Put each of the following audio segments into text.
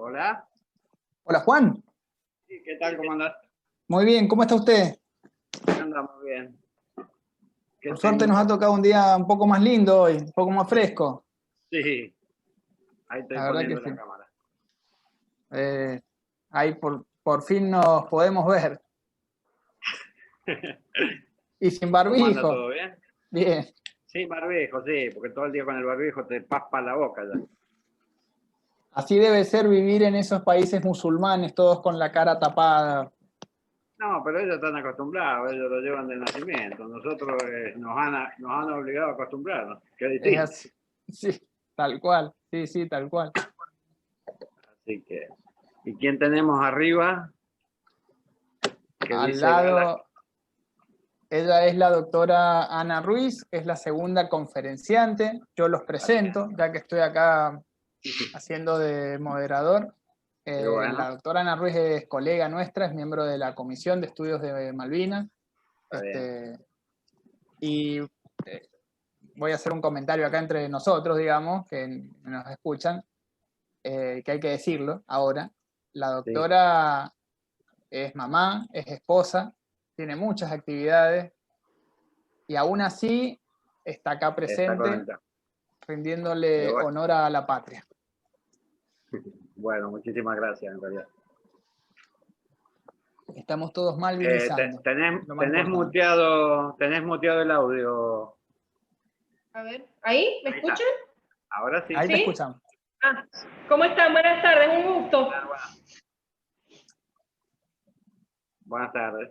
Hola. Hola Juan. Sí, ¿qué tal? ¿Cómo andás? Muy bien, ¿cómo está usted? Andamos bien. Por suerte nos ha tocado un día un poco más lindo hoy, un poco más fresco. Sí, ahí estoy La verdad poniendo que la sí. cámara. Ahí por fin nos podemos ver. Y sin ¿Cómo anda? barbijo. ¿Todo bien? Bien. Sí, barbijo, sí, porque todo el día con el barbijo te paspa la boca ya. Así debe ser vivir en esos países musulmanes, todos con la cara tapada. No, pero ellos están acostumbrados, ellos lo llevan de nacimiento. Nosotros nos han obligado a acostumbrarnos, que es Es distinto. así. Sí, tal cual. Sí, sí, tal cual. Así que, ¿y quién tenemos arriba? Que Al dice Gala. lado, ella es la doctora Ana Ruiz, es la segunda conferenciante. Yo los presento, ya que estoy acá haciendo de moderador. Y bueno, La doctora Ana Ruiz es colega nuestra, es miembro de la Comisión de Estudios de Malvinas. está bien. Y voy a hacer un comentario acá entre nosotros, digamos, que nos escuchan, que hay que decirlo ahora. La Sí, doctora es mamá, es esposa, tiene muchas actividades y aún así está acá está presente conectado. rindiéndole Bueno, honor a la patria. bueno, muchísimas gracias en realidad. Estamos todos malvinizando. Lo más importante. Tenés muteado el audio. A ver, ¿ahí? ¿Me Ahí está. escuchan? Ahora sí. Ahí te ¿Sí? escuchamos. Ah, ¿cómo están? Buenas tardes, un gusto. Buenas tardes.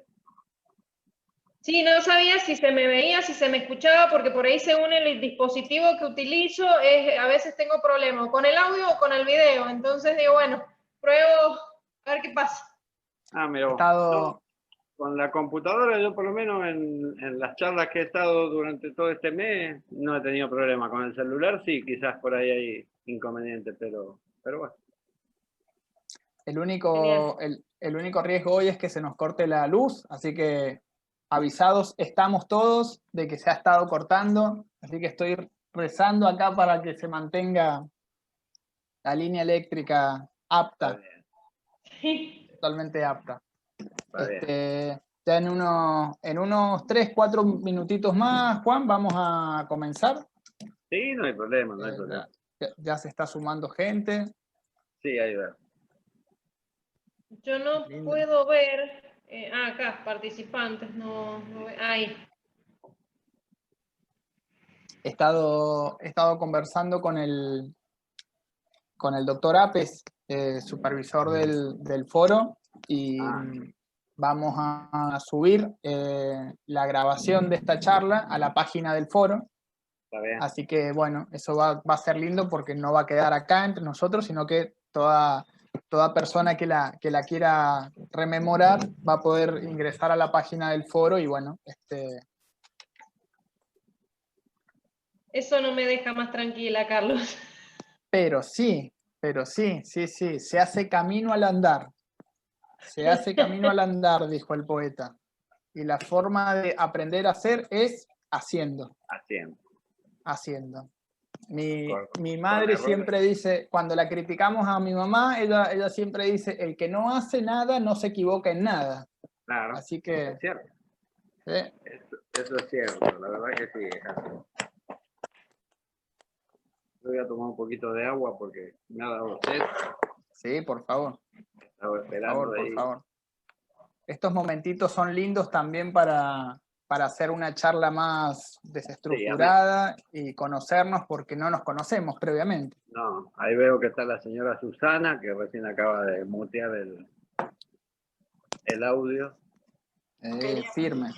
Sí, no sabía si se me veía, si se me escuchaba, porque por ahí según el dispositivo que utilizo, a veces tengo problemas con el audio o con el video. Entonces digo, bueno, pruebo a ver qué pasa. Ah, mira vos. Estado, No, con la computadora yo por lo menos en las charlas que he estado durante todo este mes no he tenido problema. Con el celular sí, quizás por ahí hay inconvenientes, pero bueno. Genial. el único riesgo hoy es que se nos corte la luz, así que avisados estamos todos de que se ha estado cortando, así que estoy rezando acá para que se mantenga la línea eléctrica Está apta, bien, Sí. totalmente apta. está bien. Ya en unos 3, 4 minutitos más, Juan, vamos a comenzar. Sí, no hay problema, no hay Eh, problema. ya se está sumando gente. Sí, ahí va. Yo no Lindo. puedo ver. Acá, participantes, ahí. He estado conversando con el doctor Apes, supervisor del foro, y Ah, vamos a subir la grabación de esta charla a la página del foro. está bien. Así que, bueno, eso va a ser lindo porque no va a quedar acá entre nosotros, sino que toda persona que la quiera rememorar va a poder ingresar a la página del foro y, bueno, Eso no me deja más tranquila, Carlos. pero sí, sí, se hace camino al andar. Se hace camino al andar, dijo el poeta. Y la forma de aprender a hacer es haciendo, Haciendo. haciendo. Con, Mi con madre errores. siempre dice, cuando la criticamos a mi mamá, ella siempre dice, el que no hace nada no se equivoca en nada. Claro, Así que, es cierto. ¿eh? Eso es cierto, la verdad que sí, es así. Yo voy a tomar un poquito de agua porque me ha dado sed. Sí, por favor, Estaba esperando por ahí. favor. Estos momentitos son lindos también para hacer una charla más Sí, desestructurada y conocernos porque no nos conocemos previamente. no, ahí veo que está la señora Susana, que recién acaba de mutear el audio. Firme.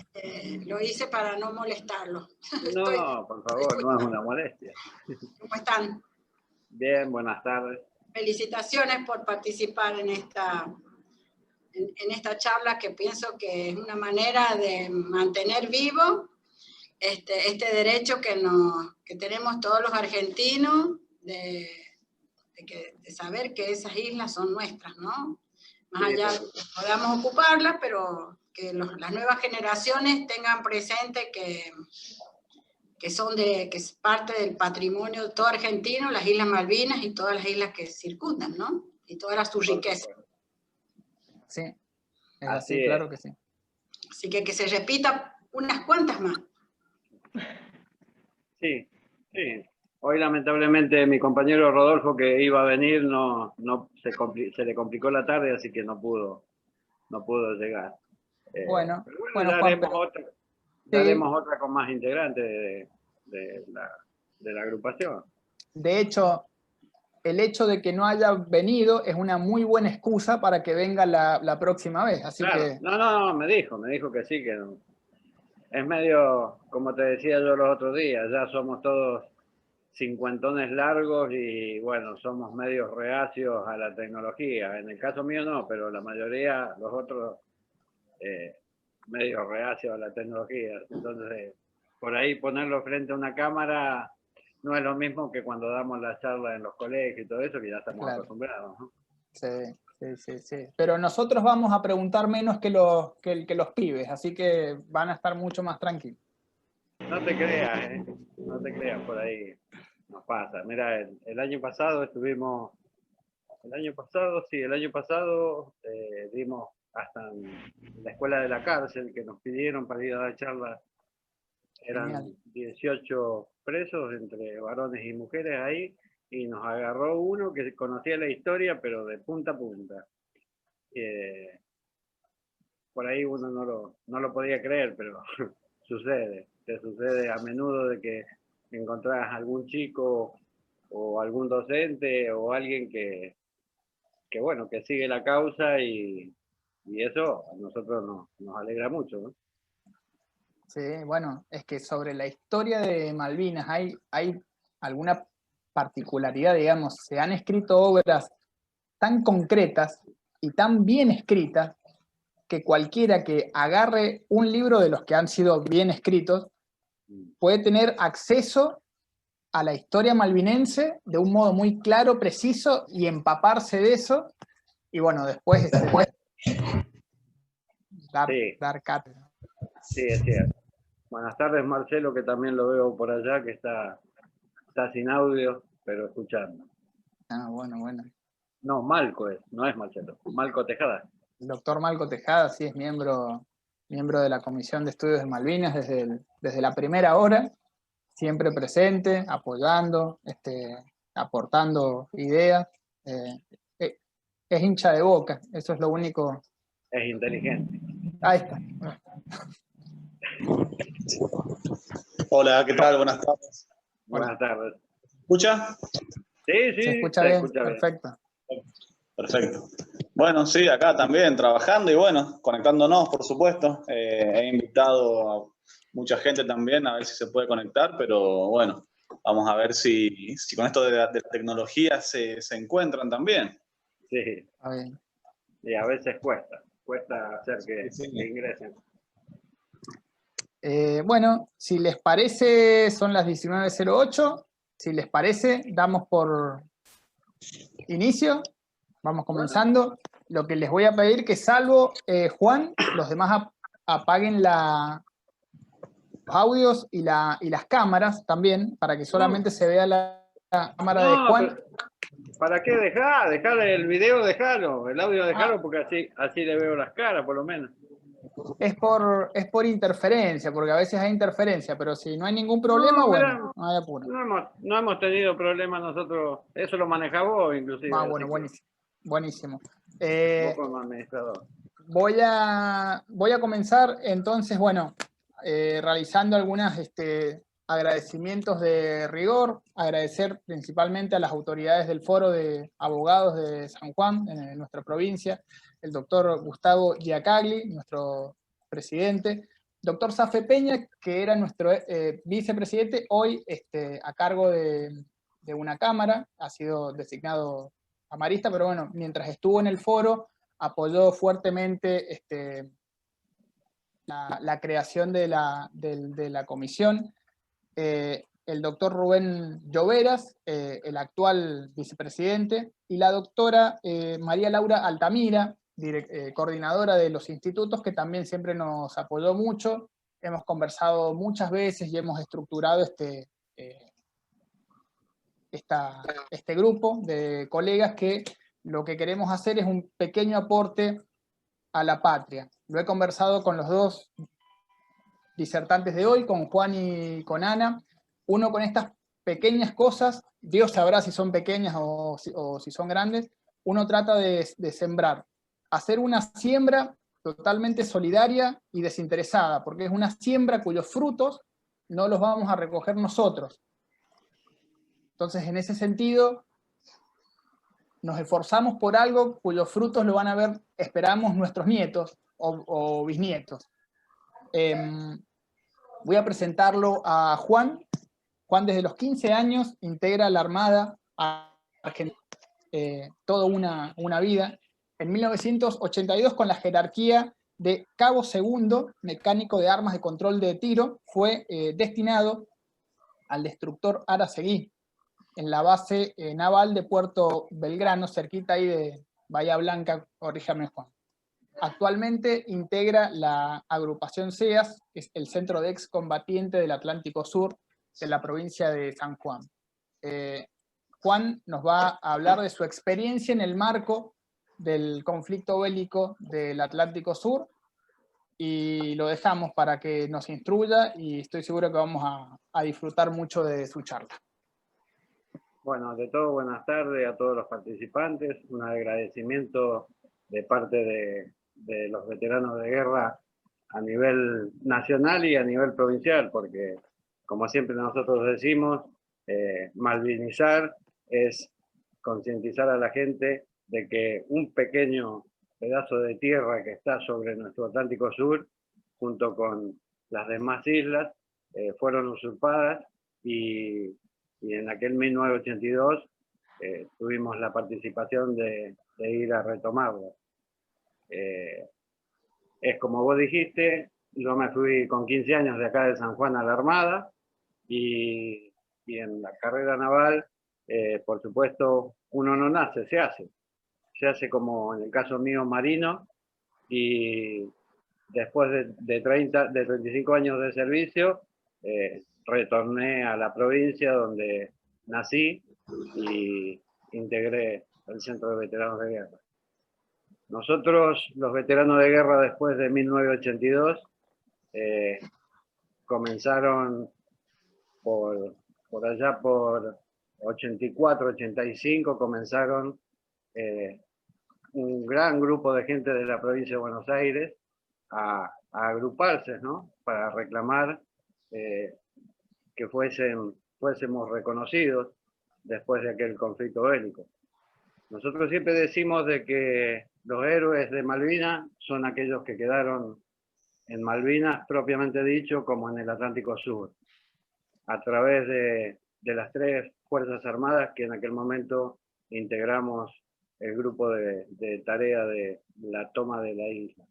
Lo hice para no molestarlo. No, por favor, no es una molestia. ¿Cómo están? Bien, buenas tardes. Felicitaciones por participar en esta charla que pienso que es una manera de mantener vivo este derecho que tenemos todos los argentinos de saber que esas islas son nuestras, ¿no? Más allá de que podamos ocuparlas, pero que las nuevas generaciones tengan presente que es parte del patrimonio de todo argentino, las Islas Malvinas y todas las islas que circundan, ¿no? y toda su riqueza. Sí, es Así así, es. claro que sí. Así que se repita unas cuantas más. Sí, sí. Hoy lamentablemente mi compañero Rodolfo, que iba a venir, se le complicó la tarde, así que no pudo llegar. Bueno, Pero bueno, bueno, ya Juan, haremos pero otra, sí, daremos otra con más integrantes de la agrupación. de hecho, el hecho de que no haya venido es una muy buena excusa para que venga la próxima vez. Así Claro, que, no, me dijo que sí, que no. Es medio, como te decía yo los otros días, ya somos todos cincuentones largos y bueno, somos medios reacios a la tecnología. En el caso mío no, pero la mayoría, los otros, medios reacios a la tecnología. Entonces, por ahí ponerlo frente a una cámara no es lo mismo que cuando damos la charla en los colegios y todo eso, que ya estamos claro, acostumbrados, ¿no? sí. Pero nosotros vamos a preguntar menos que los pibes, así que van a estar mucho más tranquilos. No te creas, ¿eh? No te creas, por ahí nos pasa. Mira, el año pasado estuvimos, el año pasado dimos hasta en la escuela de la cárcel que nos pidieron para ir a dar charlas. Eran Genial. 18 presos entre varones y mujeres ahí, y nos agarró uno que conocía la historia, pero de punta a punta. Por ahí uno no lo podía creer, pero te sucede a menudo de que encontrás algún chico o algún docente o alguien bueno, que sigue la causa y eso a nosotros nos alegra mucho, ¿no? Sí, bueno, es que sobre la historia de Malvinas hay alguna particularidad, digamos, se han escrito obras tan concretas y tan bien escritas que cualquiera que agarre un libro de los que han sido bien escritos puede tener acceso a la historia malvinense de un modo muy claro, preciso y empaparse de eso y bueno, después Sí, dar cátedra. sí, es cierto. Buenas tardes, Marcelo, que también lo veo por allá, que está sin audio, pero escuchando. Ah, bueno. No, Malco no es Marcelo, Malco Tejada. El doctor Malco Tejada sí es miembro de la Comisión de Estudios de Malvinas desde la primera hora, siempre presente, apoyando, aportando ideas. Es hincha de Boca, eso es lo único. Es inteligente. Ahí está. Hola, ¿qué tal? Buenas tardes. Buenas tardes. ¿Me escucha? Sí, ¿Se escucha se bien? escucha bien. Perfecto. Perfecto. Bueno, sí, acá también trabajando y bueno, conectándonos, por supuesto. He invitado a mucha gente también a ver si se puede conectar, pero bueno, vamos a ver si con esto de la tecnología se encuentran también. Sí, Está bien. y a veces cuesta hacer que Sí. ingresen. Bueno, si les parece, son las 19:08. Si les parece, damos por inicio. Vamos comenzando. Lo que les voy a pedir que salvo Juan, los demás apaguen los audios y las cámaras también, para que solamente se vea la cámara de Juan. Pero, ¿para qué dejar el video? Dejalo, el audio dejalo, porque así le veo las caras, por lo menos. Es por interferencia, porque a veces hay interferencia, pero si no hay ningún problema, bueno, no hay apuro. No hemos tenido problemas nosotros, eso lo manejaba vos inclusive. Bueno, buenísimo. Vos como administrador. Voy a comenzar entonces, bueno, realizando algunos agradecimientos de rigor, agradecer principalmente a las autoridades del Foro de Abogados de San Juan, en nuestra provincia, el doctor Gustavo Giacagli, nuestro presidente, doctor Safe Peña, que era nuestro vicepresidente, hoy a cargo de una cámara, ha sido designado camarista, pero bueno, mientras estuvo en el foro, apoyó fuertemente la creación de la comisión. El doctor Rubén Lloveras, el actual vicepresidente, y la doctora María Laura Altamira, coordinadora de los institutos, que también siempre nos apoyó mucho. Hemos conversado muchas veces y hemos estructurado este grupo de colegas que lo que queremos hacer es un pequeño aporte a la patria. Lo he conversado con los dos disertantes de hoy, con Juan y con Ana. Uno con estas pequeñas cosas, Dios sabrá si son pequeñas o si son grandes, uno trata de sembrar, hacer una siembra totalmente solidaria y desinteresada, porque es una siembra cuyos frutos no los vamos a recoger nosotros. Entonces, en ese sentido, nos esforzamos por algo cuyos frutos lo van a ver, esperamos, nuestros nietos o bisnietos. Voy a presentarlo a Juan. Juan desde los 15 años integra la Armada Argentina, toda una vida. En 1982, con la jerarquía de cabo segundo, mecánico de armas de control de tiro, fue destinado al destructor Araceguí, en la base naval de Puerto Belgrano, cerquita ahí de Bahía Blanca, corríjame Juan. Actualmente integra la agrupación CEAS, que es el Centro de Excombatientes del Atlántico Sur, de la provincia de San Juan. Juan nos va a hablar de su experiencia en el marco del conflicto bélico del Atlántico Sur, y lo dejamos para que nos instruya, y estoy seguro que vamos a disfrutar mucho de su charla. Bueno, ante todo, buenas tardes a todos los participantes. Un agradecimiento de parte de los veteranos de guerra a nivel nacional y a nivel provincial, porque, como siempre nosotros decimos, malvinizar es concientizar a la gente de que un pequeño pedazo de tierra que está sobre nuestro Atlántico Sur, junto con las demás islas, fueron usurpadas, y en aquel 1982 tuvimos la participación de ir a retomarlo. Es como vos dijiste, yo me fui con 15 años de acá de San Juan a la Armada, y en la carrera naval, por supuesto, uno no nace, se hace como en el caso mío marino, y después de 35 años de servicio, retorné a la provincia donde nací y integré el Centro de Veteranos de Guerra. Nosotros, los veteranos de guerra, después de 1982, comenzaron por allá por 84, 85, comenzaron un gran grupo de gente de la provincia de Buenos Aires a agruparse, ¿no?, para reclamar que fuésemos reconocidos después de aquel conflicto bélico. Nosotros siempre decimos de que los héroes de Malvinas son aquellos que quedaron en Malvinas, propiamente dicho, como en el Atlántico Sur, a través de las 3 Fuerzas Armadas que en aquel momento integramos el grupo de tarea de la toma de la isla.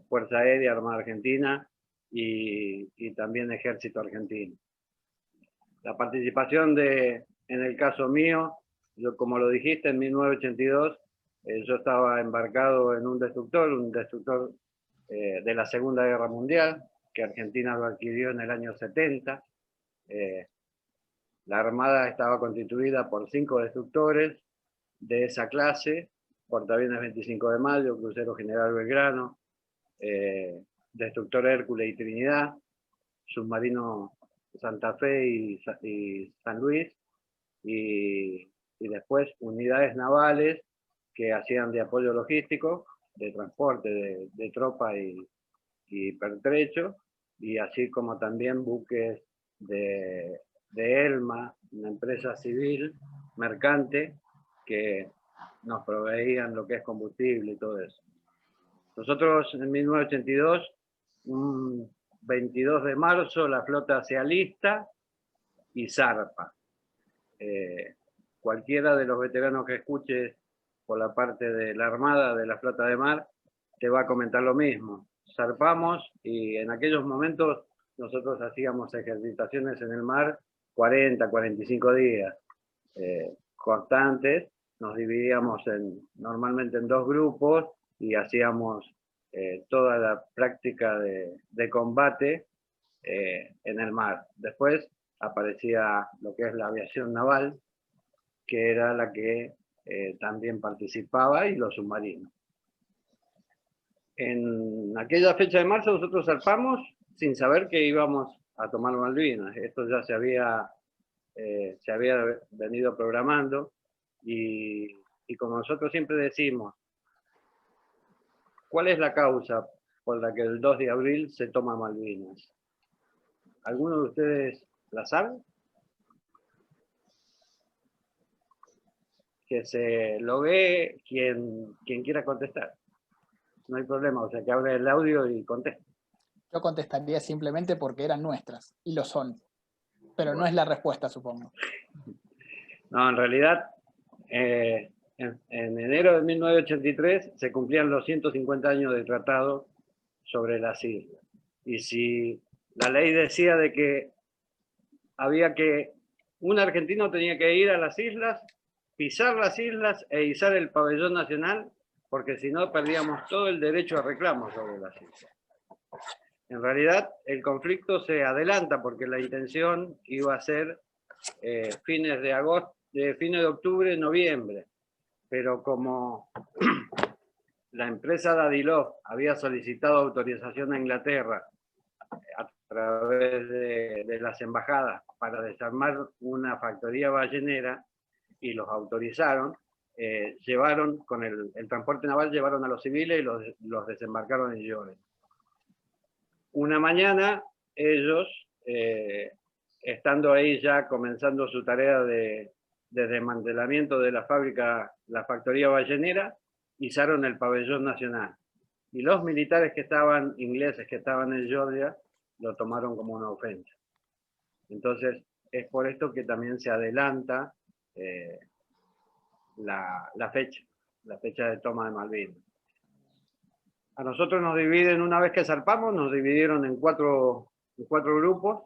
Fuerza Aérea, Armada Argentina y también Ejército Argentino. La participación en el caso mío, yo, como lo dijiste, en 1982, yo estaba embarcado en un destructor de la Segunda Guerra Mundial, que Argentina lo adquirió en el año 70. La Armada estaba constituida por 5 destructores de esa clase: portaaviones 25 de Mayo, crucero General Belgrano, destructor Hércules y Trinidad, submarino Santa Fe y San Luis, y después unidades navales que hacían de apoyo logístico, de transporte de tropa y pertrecho, y así como también buques de Elma, una empresa civil mercante que nos proveían lo que es combustible y todo eso. Nosotros en 1982, un 22 de marzo, la flota se alista y zarpa. Cualquiera de los veteranos que escuche por la parte de la Armada, de la Flota de Mar, te va a comentar lo mismo. Zarpamos, y en aquellos momentos nosotros hacíamos ejercitaciones en el mar 40, 45 días constantes. Nos dividíamos normalmente en 2 grupos y hacíamos toda la práctica de combate en el mar. Después aparecía lo que es la aviación naval, que era la que también participaba, y los submarinos. En aquella fecha de marzo nosotros zarpamos sin saber que íbamos a tomar Malvinas. Esto ya se había venido programando, y como nosotros siempre decimos, ¿cuál es la causa por la que el 2 de abril se toma Malvinas? ¿Alguno de ustedes la sabe? Que se lo ve quien quiera contestar. No hay problema, o sea, que abre el audio y conteste. Yo contestaría simplemente porque eran nuestras, y lo son. Pero no es la respuesta, supongo. No, en realidad, en enero de 1983 se cumplían los 150 años del tratado sobre las islas. Y si la ley decía de que un argentino tenía que ir a las islas, pisar las islas e izar el pabellón nacional, porque si no perdíamos todo el derecho a reclamo sobre las islas. En realidad, el conflicto se adelanta porque la intención iba a ser fines de octubre, noviembre, pero como la empresa Dadilov había solicitado autorización a Inglaterra a través de las embajadas para desarmar una factoría ballenera, y los autorizaron, llevaron con el transporte naval, llevaron a los civiles y los desembarcaron en Lloret. Una mañana ellos, estando ahí ya comenzando su tarea de desmantelamiento de la factoría ballenera, izaron el pabellón nacional. Y los militares ingleses que estaban en Georgia, lo tomaron como una ofensa. Entonces, es por esto que también se adelanta la fecha de toma de Malvinas. A nosotros nos dividen, una vez que zarpamos, nos dividieron en cuatro grupos.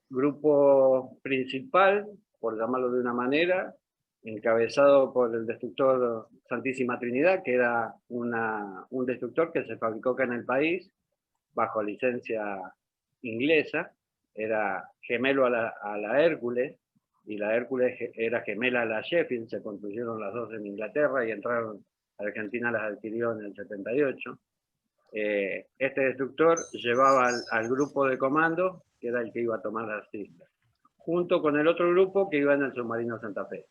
Grupo principal, por llamarlo de una manera, encabezado por el destructor Santísima Trinidad, que era un destructor que se fabricó acá en el país, bajo licencia inglesa. Era gemelo a la Hércules, y la Hércules era gemela a la Sheffield. Se construyeron las dos en Inglaterra y entraron a Argentina, las adquirió en el 78. Este destructor llevaba al grupo de comando, que era el que iba a tomar las islas, junto con el otro grupo que iba en el submarino Santa Fe.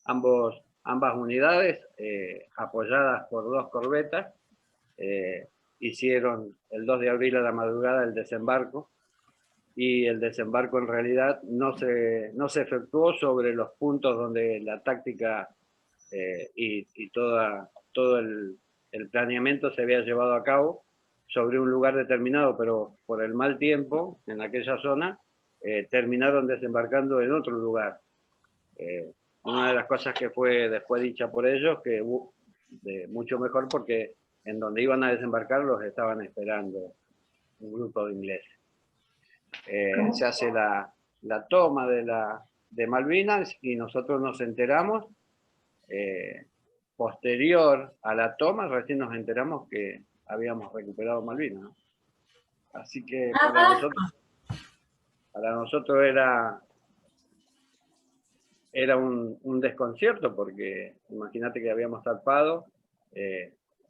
Ambas unidades, apoyadas por dos corbetas, hicieron el 2 de abril a la madrugada el desembarco, y el desembarco en realidad no se efectuó sobre los puntos donde la táctica y todo el planeamiento se había llevado a cabo, sobre un lugar determinado, pero por el mal tiempo en aquella zona, terminaron desembarcando en otro lugar. Una de las cosas que fue después dicha por ellos, que mucho mejor, porque en donde iban a desembarcar los estaban esperando un grupo de ingleses. Se hace la toma de Malvinas, y nosotros nos enteramos, posterior a la toma, recién nos enteramos que habíamos recuperado Malvinas, ¿no? Así que para nosotros era un desconcierto, porque imagínate que habíamos zarpado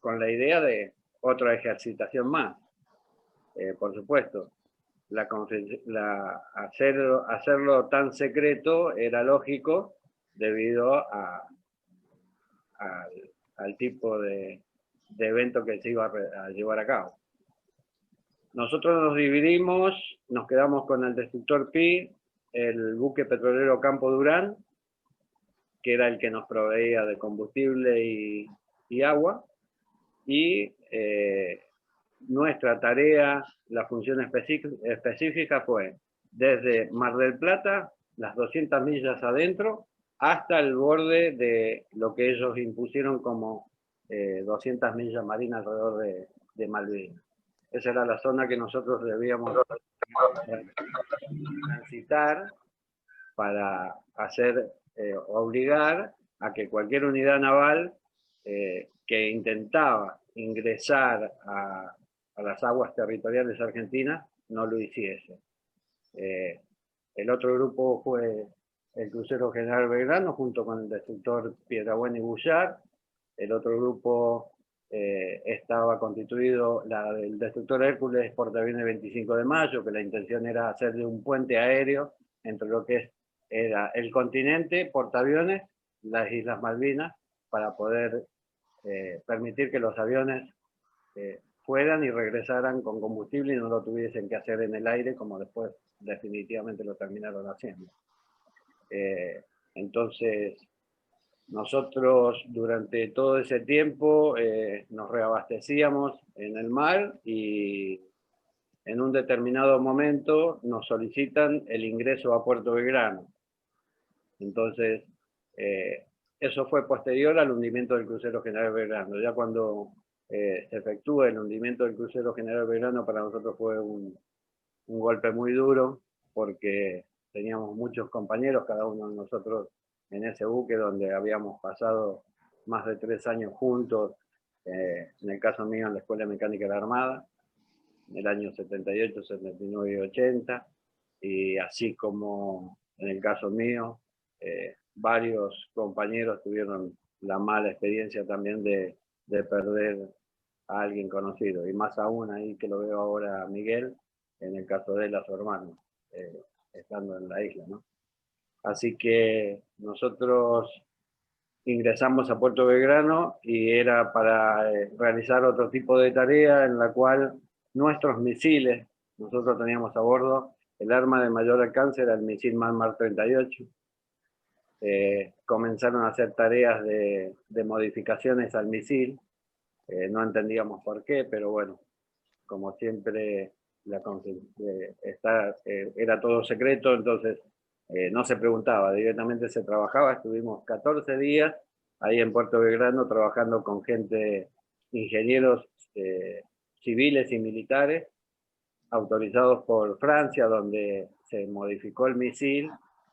con la idea de otra ejercitación más. Por supuesto, hacerlo tan secreto era lógico debido al tipo de evento que se iba a llevar a cabo. Nosotros nos dividimos, nos quedamos con el destructor Pi, el buque petrolero Campo Durán, que era el que nos proveía de combustible y agua, y nuestra tarea, la función específica fue desde Mar del Plata, las 200 millas adentro, hasta el borde de lo que ellos impusieron como 200 millas marinas alrededor de Malvinas. Esa era la zona que nosotros debíamos transitar para obligar a que cualquier unidad naval que intentaba ingresar a las aguas territoriales argentinas no lo hiciese. El otro grupo fue el crucero General Belgrano junto con el destructor Piedrabuena y Bullard. El otro grupo estaba constituido, el destructor Hércules, portaaviones 25 de mayo, que la intención era hacerle un puente aéreo entre lo que era el continente, portaaviones, las Islas Malvinas, para poder permitir que los aviones fueran y regresaran con combustible y no lo tuviesen que hacer en el aire, como después definitivamente lo terminaron haciendo. Entonces, nosotros durante todo ese tiempo nos reabastecíamos en el mar y en un determinado momento nos solicitan el ingreso a Puerto Belgrano. Entonces, eso fue posterior al hundimiento del crucero General Belgrano. Ya cuando se efectúa el hundimiento del crucero General Belgrano, para nosotros fue un golpe muy duro, porque teníamos muchos compañeros, cada uno de nosotros en ese buque donde habíamos pasado más de 3 años juntos, en el caso mío en la Escuela Mecánica de la Armada, en el año 78, 79 y 80, y así como en el caso mío, varios compañeros tuvieron la mala experiencia también de perder a alguien conocido, y más aún ahí que lo veo ahora a Miguel, en el caso de él a su hermano, estando en la isla, ¿no? Así que nosotros ingresamos a Puerto Belgrano y era para realizar otro tipo de tarea en la cual nuestros misiles, nosotros teníamos a bordo, el arma de mayor alcance era el misil Mar 38. Comenzaron a hacer tareas de modificaciones al misil, no entendíamos por qué, pero bueno, como siempre era todo secreto, entonces no se preguntaba, directamente se trabajaba. Estuvimos 14 días ahí en Puerto Belgrano trabajando con gente, ingenieros civiles y militares, autorizados por Francia, donde se modificó el misil,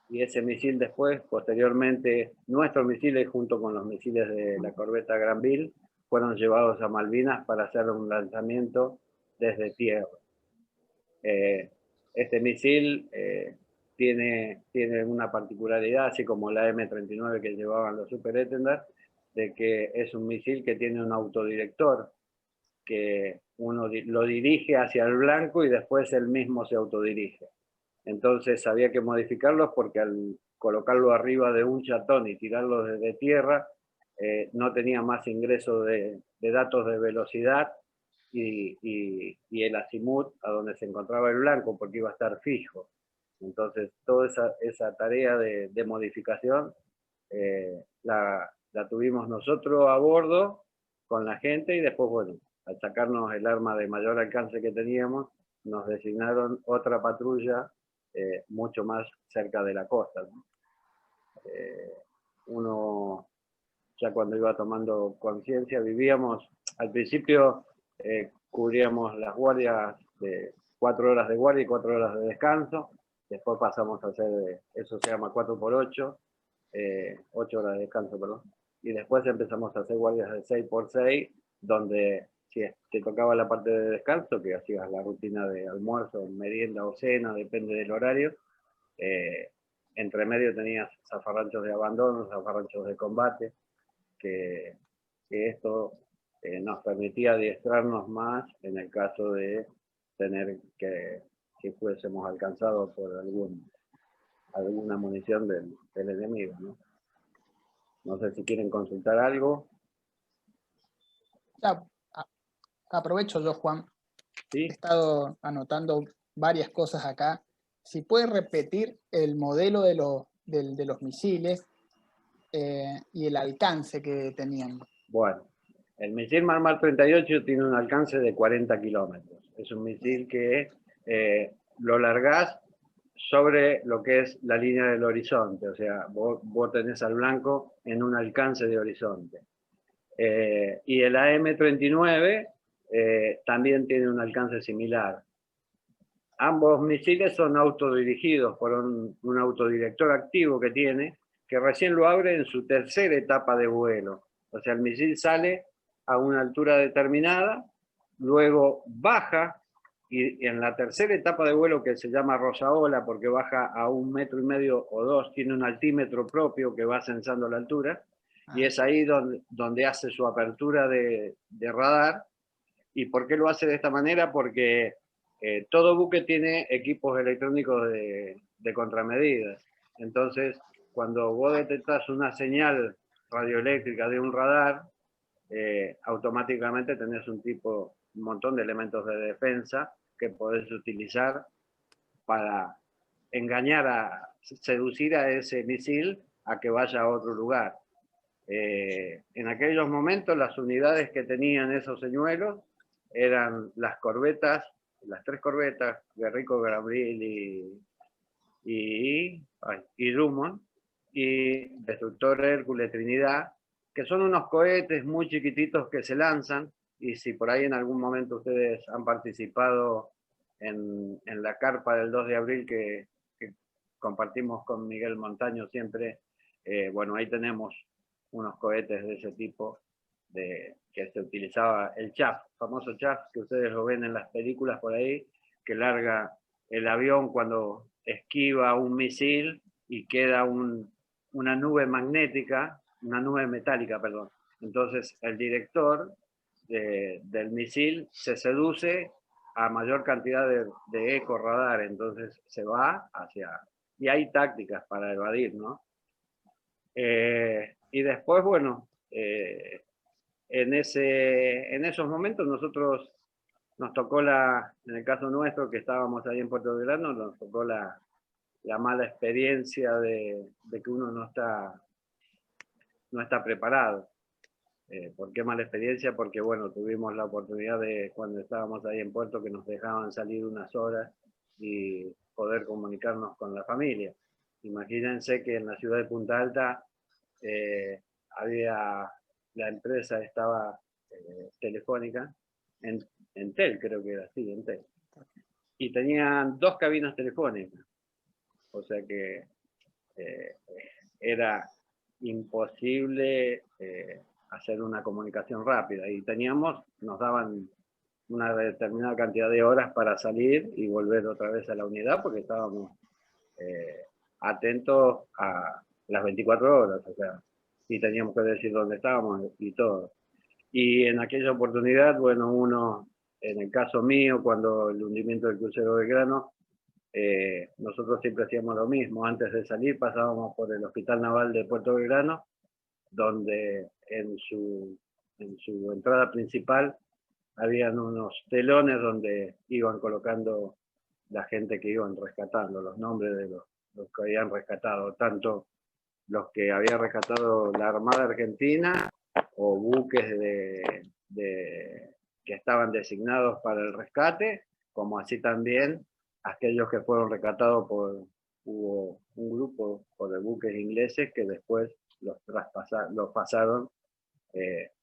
y ese misil después, posteriormente, nuestros misiles junto con los misiles de la corbeta Granville, fueron llevados a Malvinas para hacer un lanzamiento desde tierra. Este misil tiene una particularidad, así como la M39 que llevaban los Super Étendard, de que es un misil que tiene un autodirector, que uno lo dirige hacia el blanco y después él mismo se autodirige. Entonces había que modificarlos porque al colocarlo arriba de un chatón y tirarlo desde tierra, no tenía más ingreso de datos de velocidad y el azimut a donde se encontraba el blanco, porque iba a estar fijo. Entonces toda esa tarea de modificación la tuvimos nosotros a bordo con la gente, y después, bueno, al sacarnos el arma de mayor alcance que teníamos, nos designaron otra patrulla mucho más cerca de la costa, ¿no? Uno ya cuando iba tomando conciencia, vivíamos, al principio cubríamos las guardias de 4 horas de guardia y 4 horas de descanso, después pasamos a hacer, eso se llama 4x8, 8 horas de descanso, perdón, y después empezamos a hacer guardias de 6x6, donde si te tocaba la parte de descanso, que hacías la rutina de almuerzo, merienda o cena, depende del horario, entre medio tenías zafarranchos de abandono, zafarranchos de combate, que esto nos permitía adiestrarnos más en el caso de tener que fuésemos alcanzados por alguna munición del enemigo, ¿no? No sé si quieren consultar algo. Ya, aprovecho yo, Juan. ¿Sí? He estado anotando varias cosas acá. Si puede repetir el modelo de los misiles y el alcance que tenían. Bueno, el misil Mar 38 tiene un alcance de 40 kilómetros. Es un misil que lo largás sobre lo que es la línea del horizonte, o sea, vos tenés al blanco en un alcance de horizonte. Y el AM-39 también tiene un alcance similar. Ambos misiles son autodirigidos por un autodirector activo que tiene, que recién lo abre en su tercera etapa de vuelo. O sea, el misil sale a una altura determinada, luego baja y en la tercera etapa de vuelo, que se llama rosaola, porque baja a 1,5 metros o 2, tiene un altímetro propio que va censando la altura, y es ahí donde hace su apertura de radar. ¿Y por qué lo hace de esta manera? Porque todo buque tiene equipos electrónicos de contramedidas. Entonces, cuando vos detectás una señal radioeléctrica de un radar, automáticamente tenés un montón de elementos de defensa que podés utilizar para engañar, seducir a ese misil a que vaya a otro lugar. En aquellos momentos las unidades que tenían esos señuelos eran las corbetas, las 3 corbetas, Guerrico, Gabriel y Drummond, y Destructor Hércules Trinidad, que son unos cohetes muy chiquititos que se lanzan, y si por ahí en algún momento ustedes han participado en la carpa del 2 de abril que compartimos con Miguel Montaño siempre, bueno, ahí tenemos unos cohetes de ese tipo, que se utilizaba el chaff, famoso chaff, que ustedes lo ven en las películas por ahí, que larga el avión cuando esquiva un misil y queda una nube magnética, una nube metálica, perdón. Entonces el director del misil se seduce a mayor cantidad de eco radar, entonces se va hacia... Y hay tácticas para evadir, ¿no? Y después, bueno, en esos momentos nosotros nos tocó en el caso nuestro, que estábamos ahí en Puerto Belgrano, nos tocó la mala experiencia de que uno no está preparado. ¿Por qué mala experiencia? Porque, bueno, tuvimos la oportunidad de, cuando estábamos ahí en Puerto, que nos dejaban salir unas horas y poder comunicarnos con la familia. Imagínense que en la ciudad de Punta Alta la empresa estaba telefónica, Entel creo que era, sí, Entel, y tenían 2 cabinas telefónicas, o sea que era imposible hacer una comunicación rápida, y nos daban una determinada cantidad de horas para salir y volver otra vez a la unidad, porque estábamos atentos a las 24 horas, o sea, y teníamos que decir dónde estábamos y todo. Y en aquella oportunidad, bueno, uno, en el caso mío, cuando el hundimiento del crucero Belgrano, nosotros siempre hacíamos lo mismo. Antes de salir pasábamos por el Hospital Naval de Puerto Belgrano, donde en su entrada principal habían unos telones donde iban colocando la gente que iban rescatando, los nombres de los que habían rescatado, tanto los que había rescatado la Armada Argentina o buques que estaban designados para el rescate, como así también aquellos que fueron rescatados hubo un grupo de buques ingleses que después los pasaron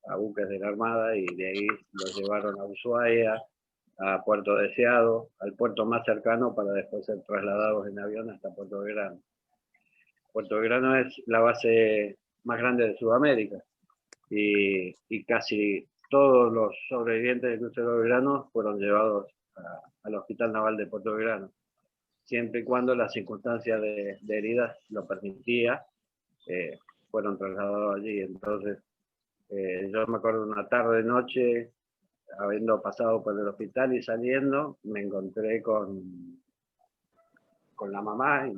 a buques de la Armada, y de ahí los llevaron a Ushuaia, a Puerto Deseado, al puerto más cercano, para después ser trasladados en avión hasta Puerto Belgrano. Puerto Belgrano es la base más grande de Sudamérica, y casi todos los sobrevivientes del crucero Belgrano fueron llevados al Hospital Naval de Puerto Belgrano, siempre y cuando las circunstancias de heridas lo permitía, fueron trasladados allí. Entonces, yo me acuerdo una tarde, noche, habiendo pasado por el hospital y saliendo, me encontré con la mamá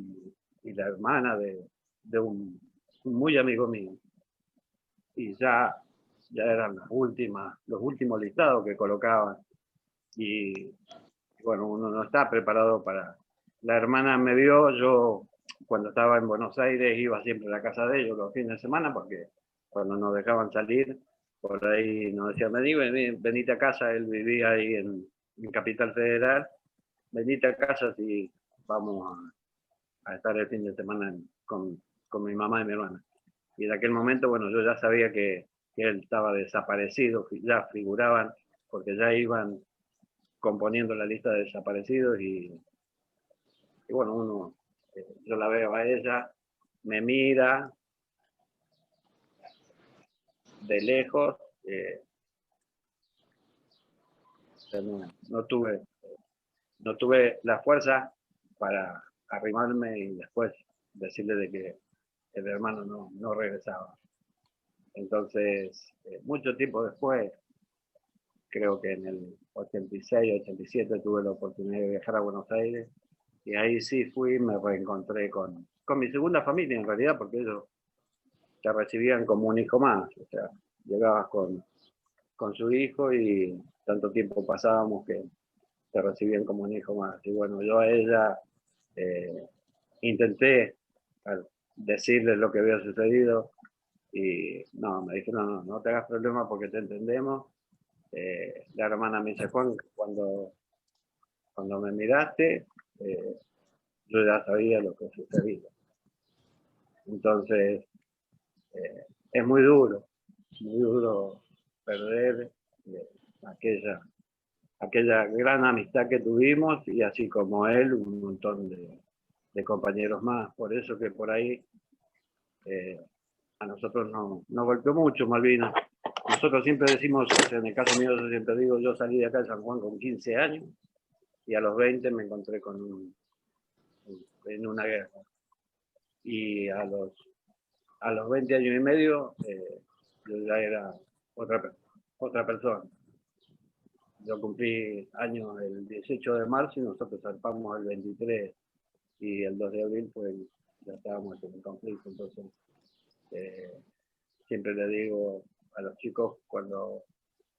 y la hermana de un muy amigo mío. Y ya eran los últimos listados que colocaban. Y bueno, uno no está preparado para... La hermana me vio, yo cuando estaba en Buenos Aires iba siempre a la casa de ellos los fines de semana, porque cuando nos dejaban salir, por ahí nos decían, venite a casa. Él vivía ahí en Capital Federal, venite a casa si vamos a estar el fin de semana con mi mamá y mi hermana. Y en aquel momento, bueno, yo ya sabía que él estaba desaparecido, ya figuraban, porque ya iban componiendo la lista de desaparecidos, y bueno, yo la veo a ella, me mira de lejos, no tuve no tuve la fuerza para arrimarme y después decirle de que el hermano no regresaba. Entonces, mucho tiempo después, creo que en el 86, 87 tuve la oportunidad de viajar a Buenos Aires y ahí sí fui, me reencontré con mi segunda familia en realidad, porque ellos te recibían como un hijo más, o sea, llegabas con su hijo y tanto tiempo pasábamos que te recibían como un hijo más. Y bueno, yo a ella intenté decirle lo que había sucedido y no, me dijeron, no te hagas problema porque te entendemos. La hermana me dice, Juan, cuando me miraste, yo ya sabía lo que sucedía. Entonces, es muy duro perder aquella gran amistad que tuvimos y así como él, un montón de compañeros más. Por eso que por ahí a nosotros nos golpeó mucho Malvinas. Nosotros siempre decimos, en el caso mío yo siempre digo, yo salí de acá de San Juan con 15 años y a los 20 me encontré en una guerra. Y a los 20 años y medio yo ya era otra persona. Yo cumplí años el 18 de marzo y nosotros zarpamos el 23 y el 2 de abril pues ya estábamos en el conflicto. Entonces siempre le digo a los chicos cuando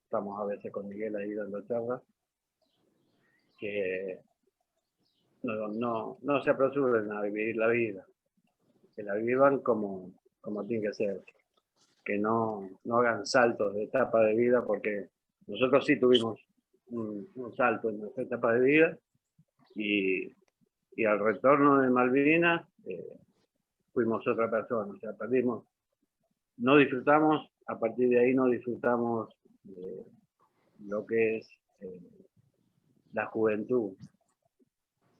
estamos a veces con Miguel ahí dando charlas que no se apresuren a vivir la vida, que la vivan como tiene que ser, que no hagan saltos de etapa de vida, porque nosotros sí tuvimos un salto en nuestra etapa de vida y al retorno de Malvinas fuimos otra persona, o sea, perdimos, no disfrutamos, a partir de ahí no disfrutamos lo que es la juventud.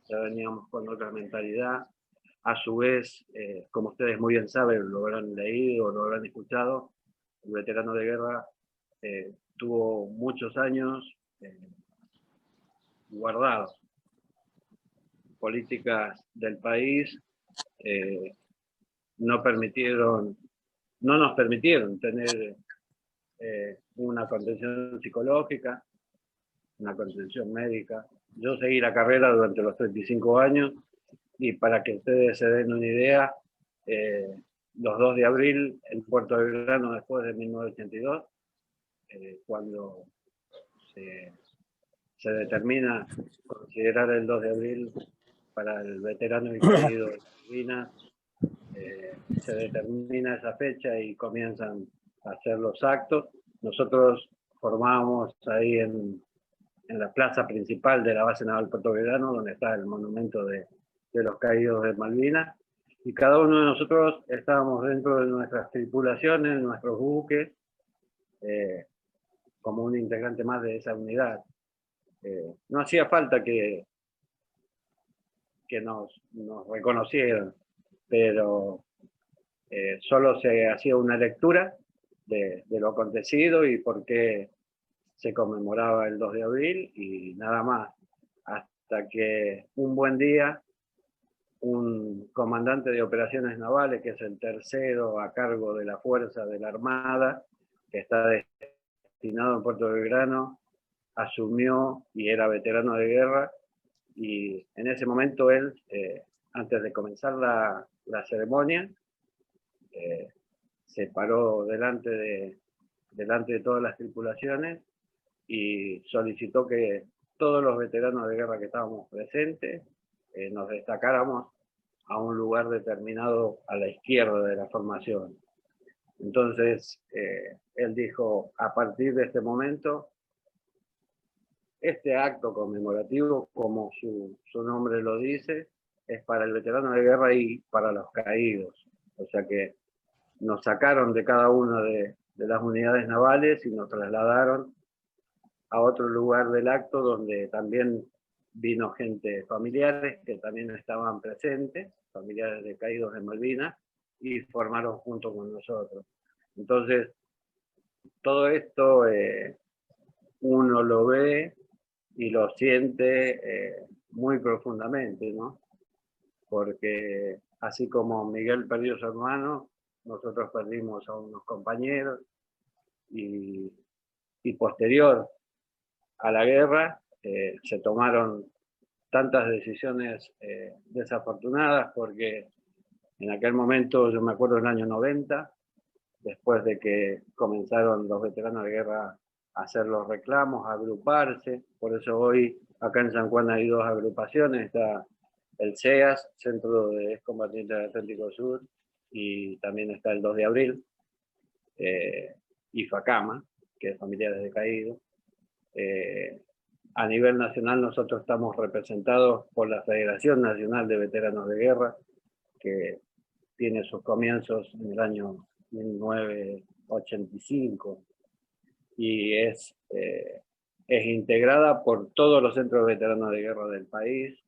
Ya veníamos con otra mentalidad. A su vez, como ustedes muy bien saben, lo habrán leído, lo habrán escuchado, el veterano de guerra tuvo muchos años guardados. Políticas del país no nos permitieron tener una contención psicológica, una contención médica. Yo seguí la carrera durante los 35 años y para que ustedes se den una idea, los 2 de abril en Puerto Belgrano, después de 1982, cuando se determina considerar el 2 de abril para el veterano y caído de Malvinas, se determina esa fecha y comienzan a hacer los actos. Nosotros formábamos ahí en la plaza principal de la base naval Puerto Belgrano, donde está el monumento de los caídos de Malvinas, y cada uno de nosotros estábamos dentro de nuestras tripulaciones, nuestros buques, como un integrante más de esa unidad. No hacía falta que nos reconocieran, pero solo se hacía una lectura de lo acontecido y por qué se conmemoraba el 2 de abril y nada más, hasta que un buen día un comandante de operaciones navales, que es el tercero a cargo de la fuerza de la Armada, que está destinado en Puerto Belgrano, asumió y era veterano de guerra, y en ese momento él, antes de comenzar la ceremonia, se paró delante de todas las tripulaciones y solicitó que todos los veteranos de guerra que estábamos presentes nos destacáramos a un lugar determinado a la izquierda de la formación. Entonces, él dijo, a partir de este momento, este acto conmemorativo, como su nombre lo dice, es para el veterano de guerra y para los caídos. O sea que nos sacaron de cada una de las unidades navales y nos trasladaron a otro lugar del acto donde también vino gente, familiares que también estaban presentes, familiares de caídos de Malvinas, y formaron junto con nosotros. Entonces, todo esto uno lo ve y lo siente muy profundamente, ¿no? Porque así como Miguel perdió a su hermano, nosotros perdimos a unos compañeros y posterior a la guerra se tomaron tantas decisiones desafortunadas, porque en aquel momento, yo me acuerdo del año 90, después de que comenzaron los veteranos de guerra a hacer los reclamos, a agruparse, por eso hoy acá en San Juan hay dos agrupaciones, está el CEAS, Centro de Excombatientes del Atlántico Sur, y también está el 2 de abril, y FACAMA, que es Familiares de Caídos. A nivel nacional nosotros estamos representados por la Federación Nacional de Veteranos de Guerra, que tiene sus comienzos en el año 1985 y es integrada por todos los centros de veteranos de guerra del país,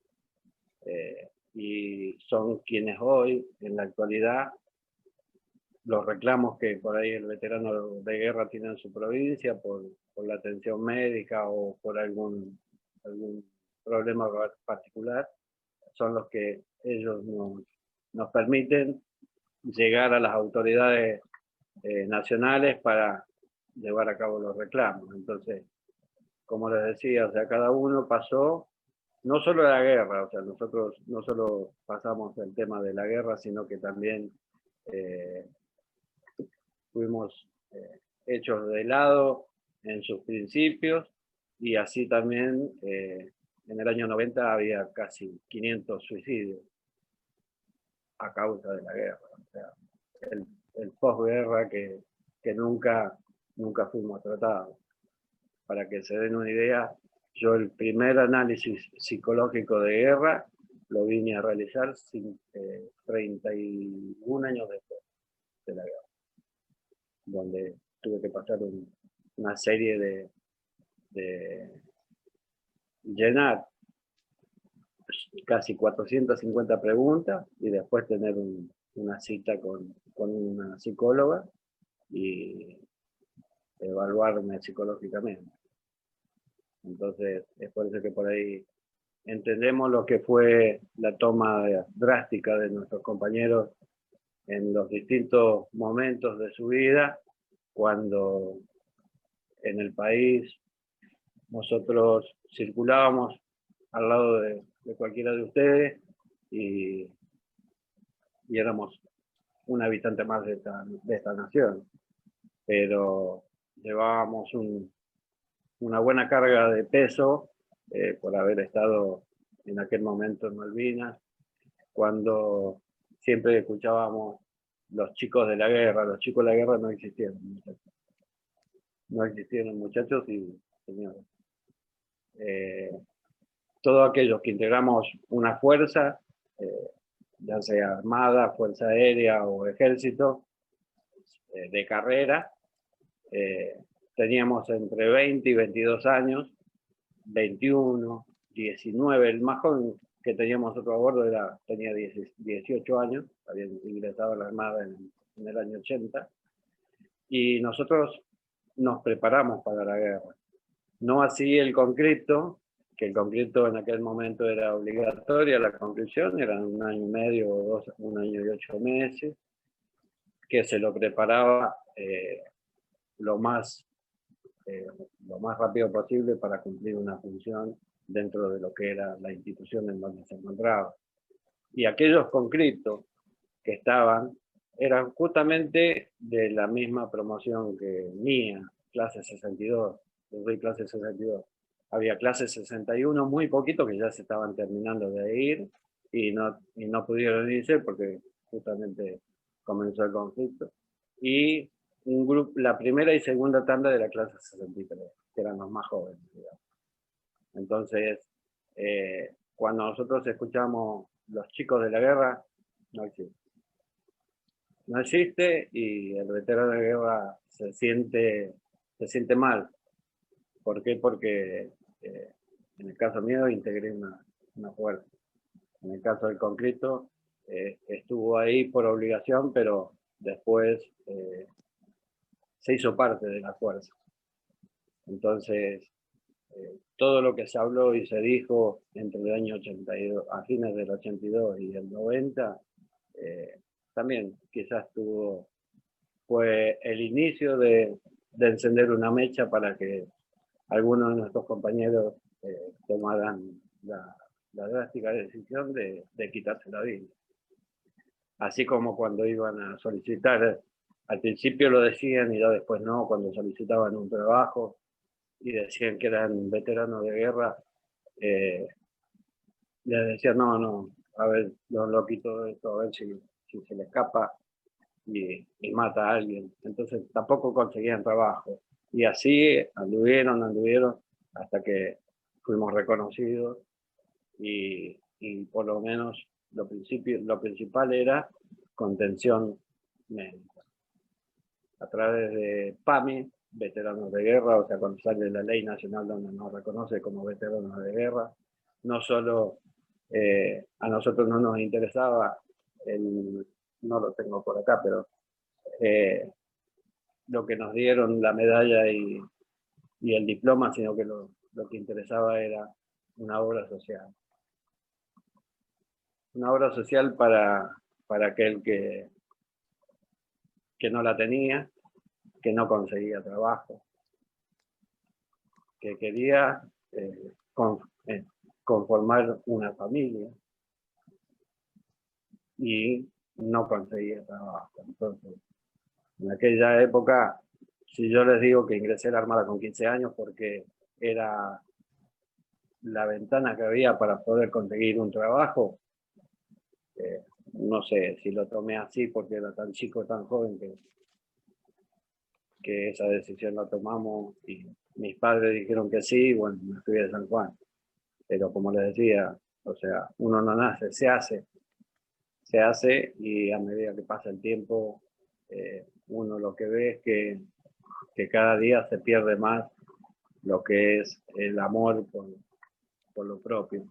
y son quienes hoy, en la actualidad, los reclamos que por ahí el veterano de guerra tiene en su provincia por la atención médica o por algún problema particular, son los que ellos nos permiten llegar a las autoridades nacionales para llevar a cabo los reclamos. Entonces, como les decía, o sea, cada uno pasó, no solo la guerra, o sea, nosotros no solo pasamos el tema de la guerra, sino que también fuimos hechos de lado en sus principios, y así también en el año 90 había casi 500 suicidios a causa de la guerra. O sea, el posguerra que nunca fuimos tratados. Para que se den una idea, yo el primer análisis psicológico de guerra lo vine a realizar 31 años después de la guerra, donde tuve que pasar una serie de llenar casi 450 preguntas y después tener una cita con una psicóloga y evaluarme psicológicamente. Entonces, es por eso que por ahí entendemos lo que fue la toma drástica de nuestros compañeros en los distintos momentos de su vida, cuando en el país nosotros circulábamos al lado de cualquiera de ustedes y éramos un habitante más de esta nación, pero llevábamos una buena carga de peso por haber estado en aquel momento en Malvinas, cuando siempre escuchábamos los chicos de la guerra. Los chicos de la guerra no existieron, muchachos. No existieron, muchachos y señores. Todos aquellos que integramos una fuerza, ya sea armada, fuerza aérea o ejército, de carrera, teníamos entre 20 y 22 años, 21, 19, el más joven que teníamos nosotros a bordo tenía 18 años, había ingresado a la Armada en el año 80, y nosotros nos preparamos para la guerra. No así el conscripto, que el conscripto en aquel momento era obligatoria, la conscripción, eran 1 año y medio o 2, 1 año y 8 meses, que se lo preparaba lo más rápido posible para cumplir una función dentro de lo que era la institución en donde se encontraba. Y aquellos conscriptos que estaban eran justamente de la misma promoción que mía, clase 62, yo soy clase 62. Había clase 61, muy poquito, que ya se estaban terminando de ir y no pudieron irse porque justamente comenzó el conflicto. Y un grupo, la primera y segunda tanda de la clase 63, que eran los más jóvenes, digamos. Entonces, cuando nosotros escuchamos los chicos de la guerra, no existe. No existe, y el veterano de guerra se siente mal. ¿Por qué? Porque en el caso mío integré una fuerza. En el caso del conscripto estuvo ahí por obligación, pero después se hizo parte de la fuerza. Entonces, todo lo que se habló y se dijo entre el año 82, a fines del 82 y el 90, también quizás fue el inicio de encender una mecha para que algunos de nuestros compañeros tomaran la drástica decisión de quitarse la vida. Así como cuando iban a solicitar, al principio lo decían y ya después no, cuando solicitaban un trabajo y decían que eran veteranos de guerra, les decían, no, a ver, lo quito de esto, a ver si se le escapa y mata a alguien. Entonces tampoco conseguían trabajo. Y así anduvieron hasta que fuimos reconocidos y por lo menos lo principal era contención médica. A través de PAMI, veteranos de guerra, o sea, cuando sale la ley nacional donde nos reconoce como veteranos de guerra, no solo a nosotros no nos interesaba, no lo tengo por acá, pero lo que nos dieron, la medalla y el diploma, sino que lo que interesaba era una obra social. Una obra social para aquel que no la tenía, que no conseguía trabajo, que quería conformar una familia y no conseguía trabajo. Entonces, en aquella época, si yo les digo que ingresé a la Armada con 15 años porque era la ventana que había para poder conseguir un trabajo, no sé si lo tomé así porque era tan chico, tan joven, que esa decisión la tomamos y mis padres dijeron que sí, bueno, me fui de San Juan. Pero como les decía, o sea, uno no nace, se hace y a medida que pasa el tiempo, uno lo que ve es que cada día se pierde más lo que es el amor por lo propio,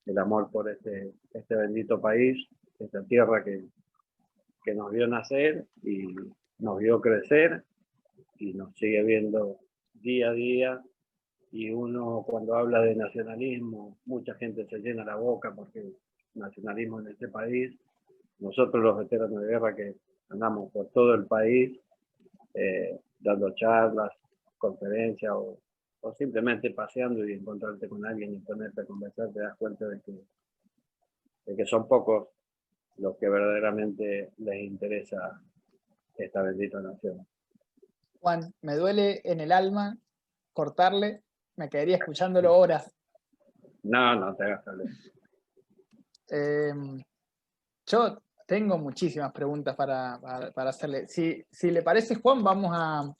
el amor por este bendito país, esta tierra que nos vio nacer y nos vio crecer y nos sigue viendo día a día. Y uno cuando habla de nacionalismo, mucha gente se llena la boca porque nacionalismo en este país. Nosotros los veteranos de guerra que andamos por todo el país, dando charlas, conferencias o simplemente paseando y encontrarte con alguien y ponerte a conversar, te das cuenta de que son pocos los que verdaderamente les interesa esta bendita nación. Juan, me duele en el alma cortarle, me quedaría escuchándolo horas. No te hagas problema. Yo tengo muchísimas preguntas para hacerle. Si le parece, Juan, vamos a...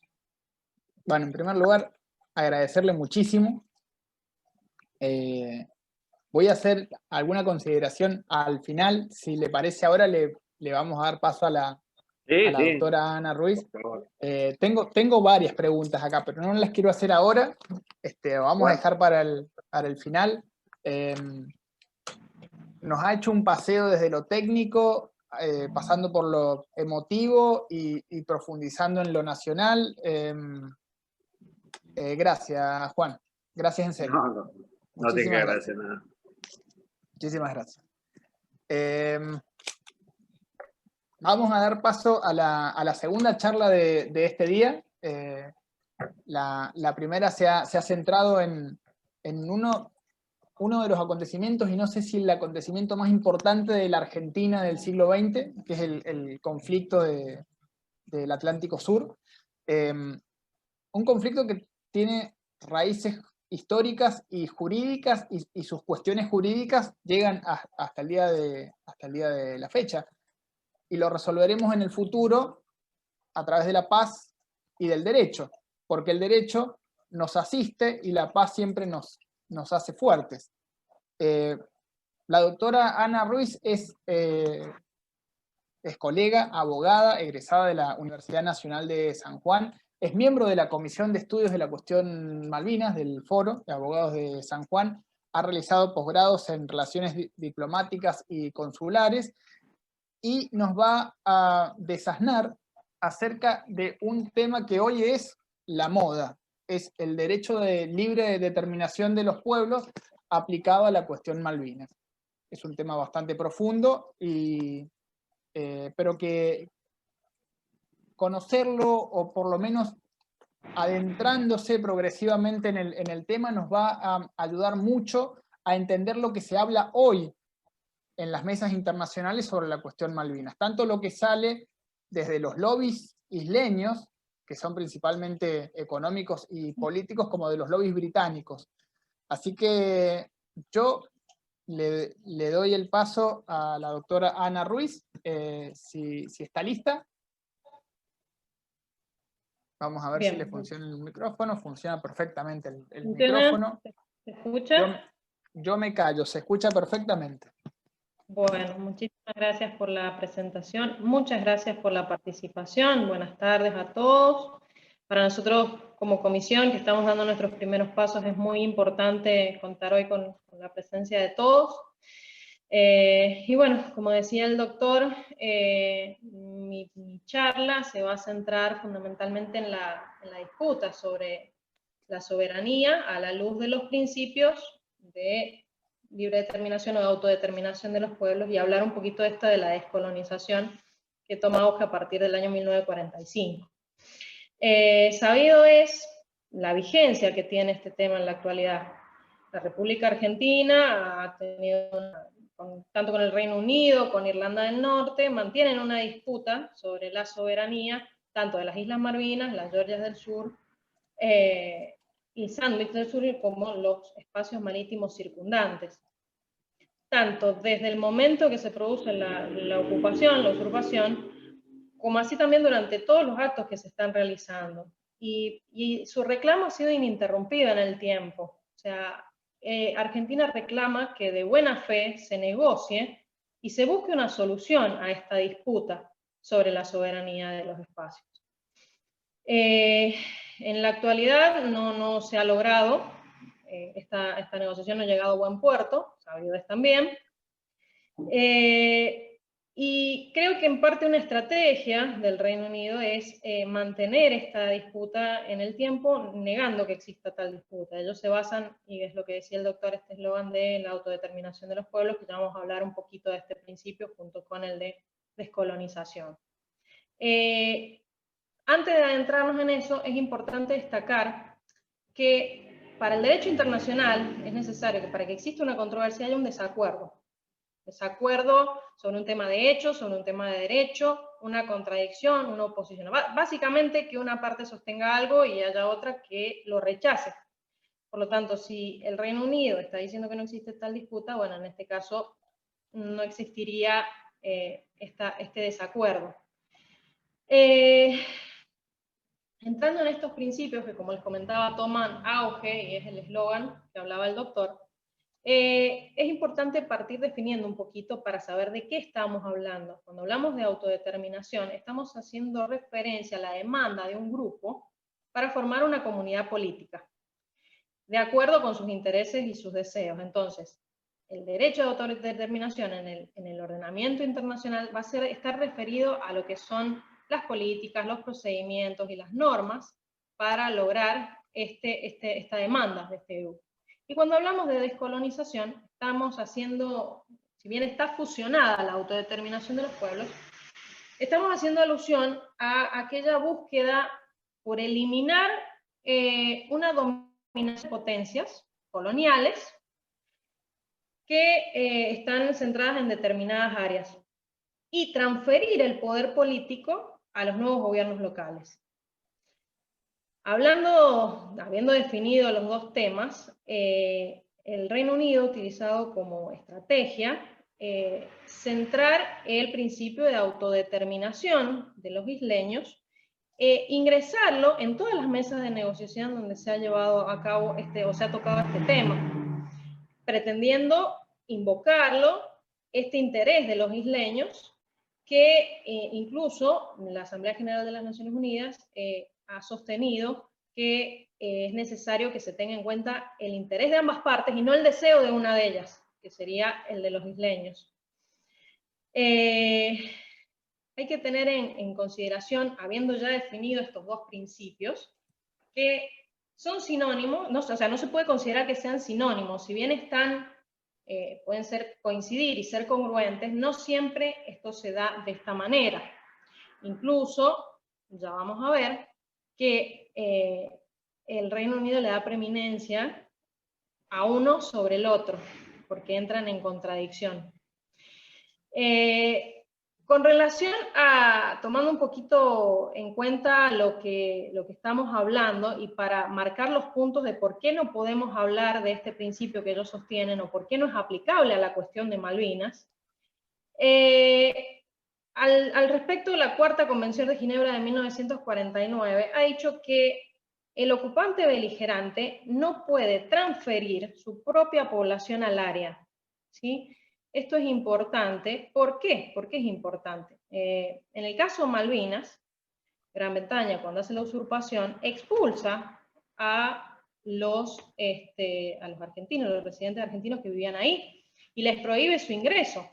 Bueno, en primer lugar, agradecerle muchísimo. Voy a hacer alguna consideración al final. Si le parece, ahora le vamos a dar paso a la doctora Ana Ruiz. Tengo varias preguntas acá, pero no las quiero hacer ahora. Vamos a dejar para el final. Nos ha hecho un paseo desde lo técnico, pasando por lo emotivo y profundizando en lo nacional. Gracias, Juan. Gracias en serio. No te que agradecer nada. Muchísimas gracias. Vamos a dar paso a la segunda charla de este día. La primera se ha centrado en uno de los acontecimientos, y no sé si el acontecimiento más importante de la Argentina del siglo XX, que es el conflicto del Atlántico Sur. Un conflicto que tiene raíces históricas y jurídicas, y sus cuestiones jurídicas llegan hasta el día de la fecha. Y lo resolveremos en el futuro a través de la paz y del derecho, porque el derecho nos asiste y la paz siempre nos hace fuertes. La doctora Ana Ruiz es colega, abogada, egresada de la Universidad Nacional de San Juan, es miembro de la Comisión de Estudios de la Cuestión Malvinas del Foro de Abogados de San Juan, ha realizado posgrados en Relaciones Diplomáticas y Consulares, y nos va a desasnar acerca de un tema que hoy es la moda. es el derecho de libre determinación de los pueblos aplicado a la cuestión Malvinas. Es un tema bastante profundo, pero que conocerlo, o por lo menos adentrándose progresivamente en el tema, nos va a ayudar mucho a entender lo que se habla hoy en las mesas internacionales sobre la cuestión Malvinas. Tanto lo que sale desde los lobbies isleños, que son principalmente económicos y políticos, como de los lobbies británicos. Así que yo le doy el paso a la doctora Ana Ruiz, si está lista. Vamos a ver si le funciona el micrófono. Funciona perfectamente el micrófono. ¿Se escucha? Yo me callo, se escucha perfectamente. Bueno, muchísimas gracias por la presentación, muchas gracias por la participación, buenas tardes a todos. Para nosotros como comisión que estamos dando nuestros primeros pasos es muy importante contar hoy con la presencia de todos. Y bueno, como decía el doctor, mi charla se va a centrar fundamentalmente en la disputa sobre la soberanía a la luz de los principios de libre determinación o de autodeterminación de los pueblos, y hablar un poquito de esta de la descolonización que toma auge a partir del año 1945. Sabido es la vigencia que tiene este tema en la actualidad. La República Argentina ha tenido, tanto con el Reino Unido, con Irlanda del Norte, mantienen una disputa sobre la soberanía, tanto de las Islas Malvinas, las Georgias del Sur, y Sandwich del Sur, como los espacios marítimos circundantes. Tanto desde el momento que se produce la ocupación, la usurpación, como así también durante todos los actos que se están realizando. Y su reclamo ha sido ininterrumpido en el tiempo. O sea, Argentina reclama que de buena fe se negocie y se busque una solución a esta disputa sobre la soberanía de los espacios. En la actualidad no se ha logrado, esta negociación no ha llegado a buen puerto, sabido es también, y creo que en parte una estrategia del Reino Unido es mantener esta disputa en el tiempo, negando que exista tal disputa. Ellos se basan, y es lo que decía el doctor, este eslogan de la autodeterminación de los pueblos, que ya vamos a hablar un poquito de este principio junto con el de descolonización. Antes de adentrarnos en eso, es importante destacar que para el derecho internacional es necesario que para que exista una controversia haya un desacuerdo. Desacuerdo sobre un tema de hecho, sobre un tema de derecho, una contradicción, una oposición. Básicamente que una parte sostenga algo y haya otra que lo rechace. Por lo tanto, si el Reino Unido está diciendo que no existe tal disputa, bueno, en este caso no existiría este desacuerdo. Entrando en estos principios que, como les comentaba, toman auge, y es el eslogan que hablaba el doctor, es importante partir definiendo un poquito para saber de qué estamos hablando. Cuando hablamos de autodeterminación, estamos haciendo referencia a la demanda de un grupo para formar una comunidad política, de acuerdo con sus intereses y sus deseos. Entonces, el derecho de autodeterminación en el ordenamiento internacional va a estar referido a lo que son las políticas, los procedimientos y las normas para lograr esta demanda de este grupo. Y cuando hablamos de descolonización, estamos haciendo, si bien está fusionada la autodeterminación de los pueblos, estamos haciendo alusión a aquella búsqueda por eliminar una dominación de potencias coloniales que están centradas en determinadas áreas y transferir el poder político a los nuevos gobiernos locales. Habiendo definido los dos temas, el Reino Unido ha utilizado como estrategia centrar el principio de autodeterminación de los isleños, ingresarlo en todas las mesas de negociación donde se ha llevado a cabo o se ha tocado este tema, pretendiendo invocarlo, este interés de los isleños, que incluso la Asamblea General de las Naciones Unidas ha sostenido que es necesario que se tenga en cuenta el interés de ambas partes y no el deseo de una de ellas, que sería el de los isleños. Hay que tener en consideración, habiendo ya definido estos dos principios, que son sinónimos, no, o sea, no se puede considerar que sean sinónimos, si bien están, pueden coincidir y ser congruentes, no siempre esto se da de esta manera. Incluso, ya vamos a ver, que el Reino Unido le da preeminencia a uno sobre el otro, porque entran en contradicción. Con relación a, tomando un poquito en cuenta lo que estamos hablando, y para marcar los puntos de por qué no podemos hablar de este principio que ellos sostienen, o por qué no es aplicable a la cuestión de Malvinas, al respecto, la Cuarta Convención de Ginebra de 1949 ha dicho que el ocupante beligerante no puede transferir su propia población al área, ¿sí? Esto es importante. ¿Por qué? ¿Por qué es importante? En el caso Malvinas, Gran Bretaña, cuando hace la usurpación, expulsa a los argentinos, los residentes argentinos que vivían ahí, y les prohíbe su ingreso.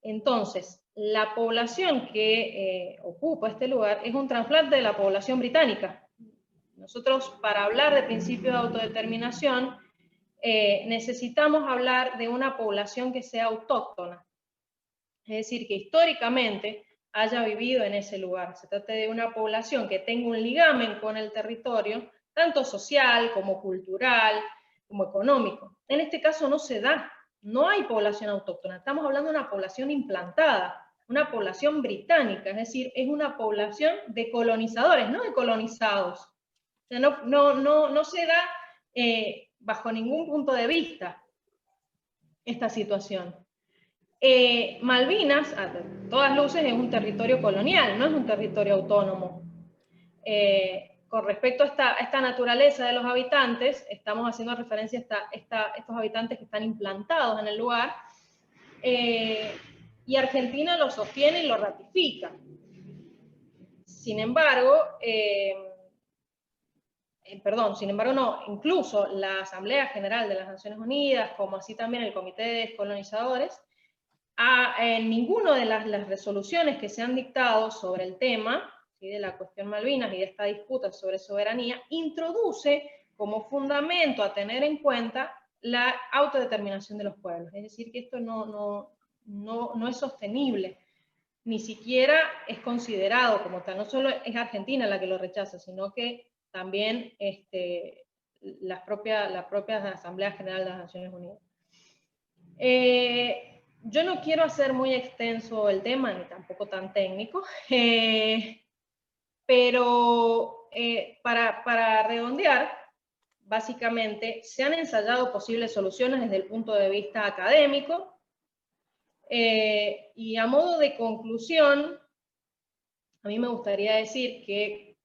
Entonces, la población que ocupa este lugar es un trasplante de la población británica. Nosotros, para hablar de principio de autodeterminación, necesitamos hablar de una población que sea autóctona, es decir, que históricamente haya vivido en ese lugar. Se trata de una población que tenga un ligamen con el territorio, tanto social como cultural, como económico. En este caso no se da, no hay población autóctona, estamos hablando de una población implantada, una población británica, es decir, es una población de colonizadores, no de colonizados. O sea, no se da bajo ningún punto de vista esta situación. Malvinas, a todas luces, es un territorio colonial, no es un territorio autónomo. Con respecto a esta naturaleza de los habitantes, estamos haciendo referencia a estos habitantes que están implantados en el lugar, y Argentina lo sostiene y lo ratifica. Sin embargo, incluso la Asamblea General de las Naciones Unidas, como así también el Comité de Descolonizadores, en ninguna de las resoluciones que se han dictado sobre el tema, ¿sí?, de la cuestión Malvinas y de esta disputa sobre soberanía, introduce como fundamento a tener en cuenta la autodeterminación de los pueblos. Es decir, que esto no es sostenible, ni siquiera es considerado como tal. No solo es Argentina la que lo rechaza, sino que también la propia Asamblea General de las Naciones Unidas. Yo no quiero hacer muy extenso el tema, ni tampoco tan técnico, pero para redondear, básicamente se han ensayado posibles soluciones desde el punto de vista académico, y a modo de conclusión, a mí me gustaría decir que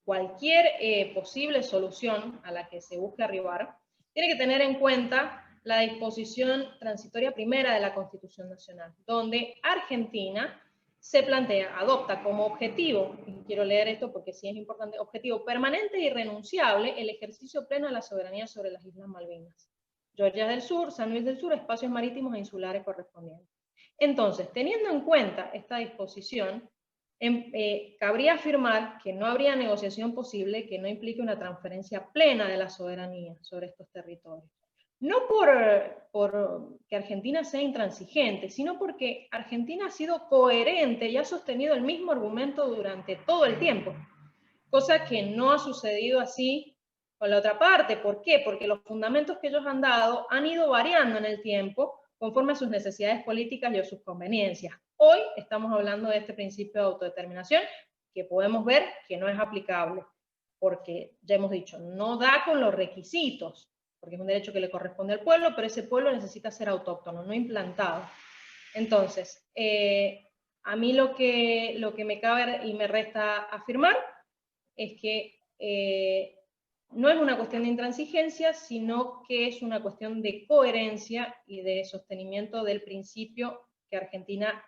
cualquier posible solución a la que se busque arribar tiene que tener en cuenta la disposición transitoria primera de la Constitución Nacional, donde Argentina se plantea, adopta como objetivo, y quiero leer esto porque sí es importante, objetivo permanente e irrenunciable el ejercicio pleno de la soberanía sobre las Islas Malvinas, Georgia del Sur, San Luis del Sur, espacios marítimos e insulares correspondientes. Entonces, teniendo en cuenta esta disposición, cabría afirmar que no habría negociación posible que no implique una transferencia plena de la soberanía sobre estos territorios. No por que Argentina sea intransigente, sino porque Argentina ha sido coherente y ha sostenido el mismo argumento durante todo el tiempo, cosa que no ha sucedido así con la otra parte. ¿Por qué? Porque los fundamentos que ellos han dado han ido variando en el tiempo conforme a sus necesidades políticas y a sus conveniencias. Hoy estamos hablando de este principio de autodeterminación que podemos ver que no es aplicable, porque ya hemos dicho, no da con los requisitos, porque es un derecho que le corresponde al pueblo, pero ese pueblo necesita ser autóctono, no implantado. Entonces, a mí lo que me cabe y me resta afirmar es que no es una cuestión de intransigencia, sino que es una cuestión de coherencia y de sostenimiento del principio que Argentina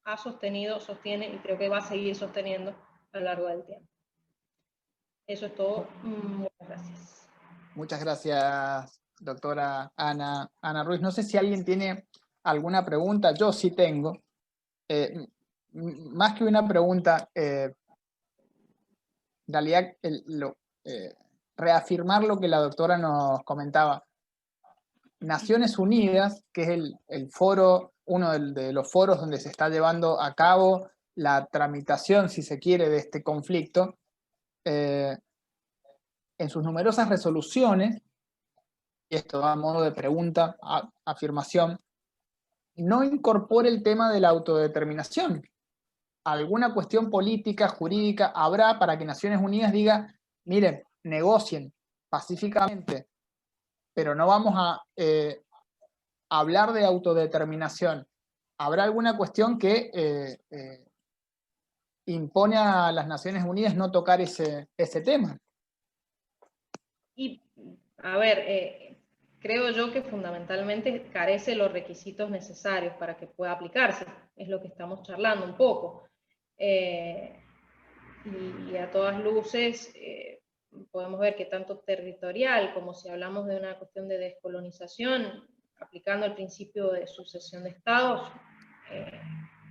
ha sostenido, sostiene y creo que va a seguir sosteniendo a lo largo del tiempo. Eso es todo. Muchas gracias. Muchas gracias, doctora Ana Ruiz. No sé si alguien tiene alguna pregunta. Yo sí tengo. Más que una pregunta, en realidad reafirmar lo que la doctora nos comentaba. Naciones Unidas, que es el foro, uno de los foros donde se está llevando a cabo la tramitación, si se quiere, de este conflicto, en sus numerosas resoluciones, y esto va a modo de pregunta, afirmación, no incorpora el tema de la autodeterminación. Alguna cuestión política, jurídica, habrá para que Naciones Unidas diga, miren, negocien pacíficamente, pero no vamos a hablar de autodeterminación. ¿Habrá alguna cuestión que impone a las Naciones Unidas no tocar ese tema? Y, a ver, creo yo que fundamentalmente carece de los requisitos necesarios para que pueda aplicarse. Es lo que estamos charlando un poco. Y a todas luces podemos ver que tanto territorial como si hablamos de una cuestión de descolonización, aplicando el principio de sucesión de estados,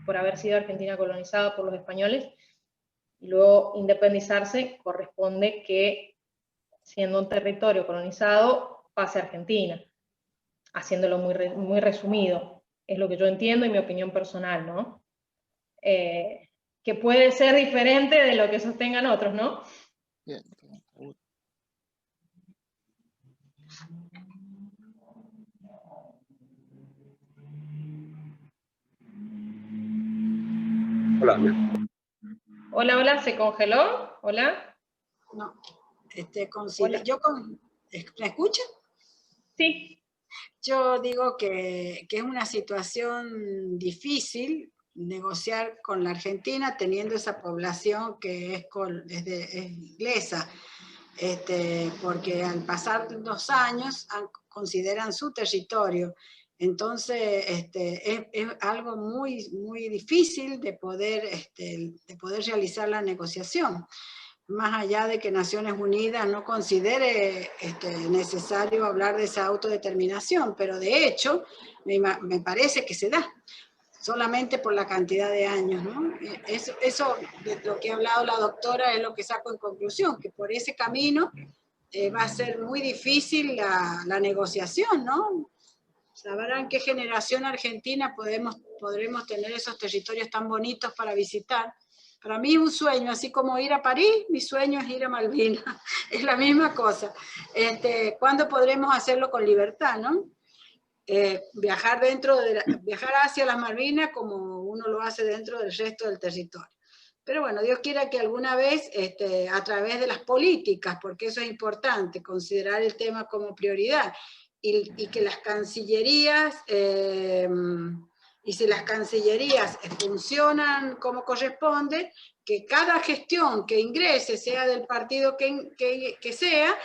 por haber sido Argentina colonizada por los españoles, y luego independizarse, corresponde que, siendo un territorio colonizado, pase a Argentina, haciéndolo muy resumido. Es lo que yo entiendo y mi opinión personal, ¿no? Que puede ser diferente de lo que sostengan otros, ¿no? Bien. Hola. Hola, hola, ¿se congeló? Hola. No, Hola. ¿me escucha? Sí. Yo digo que es una situación difícil negociar con la Argentina teniendo esa población que es inglesa, porque al pasar los años consideran su territorio. Entonces, es algo muy, muy difícil de poder realizar la negociación. Más allá de que Naciones Unidas no considere necesario hablar de esa autodeterminación, pero de hecho me parece que se da, solamente por la cantidad de años, ¿no? Eso de lo que ha hablado la doctora es lo que saco en conclusión, que por ese camino va a ser muy difícil la negociación, ¿no? Sabrán qué generación argentina podremos tener esos territorios tan bonitos para visitar. Para mí un sueño, así como ir a París, mi sueño es ir a Malvinas, es la misma cosa. ¿Cuándo podremos hacerlo con libertad, no? Viajar hacia las Malvinas como uno lo hace dentro del resto del territorio. Pero bueno, Dios quiera que alguna vez, a través de las políticas, porque eso es importante, considerar el tema como prioridad, y que las cancillerías... y si las cancillerías funcionan como corresponde, que cada gestión que ingrese, sea del partido que sea,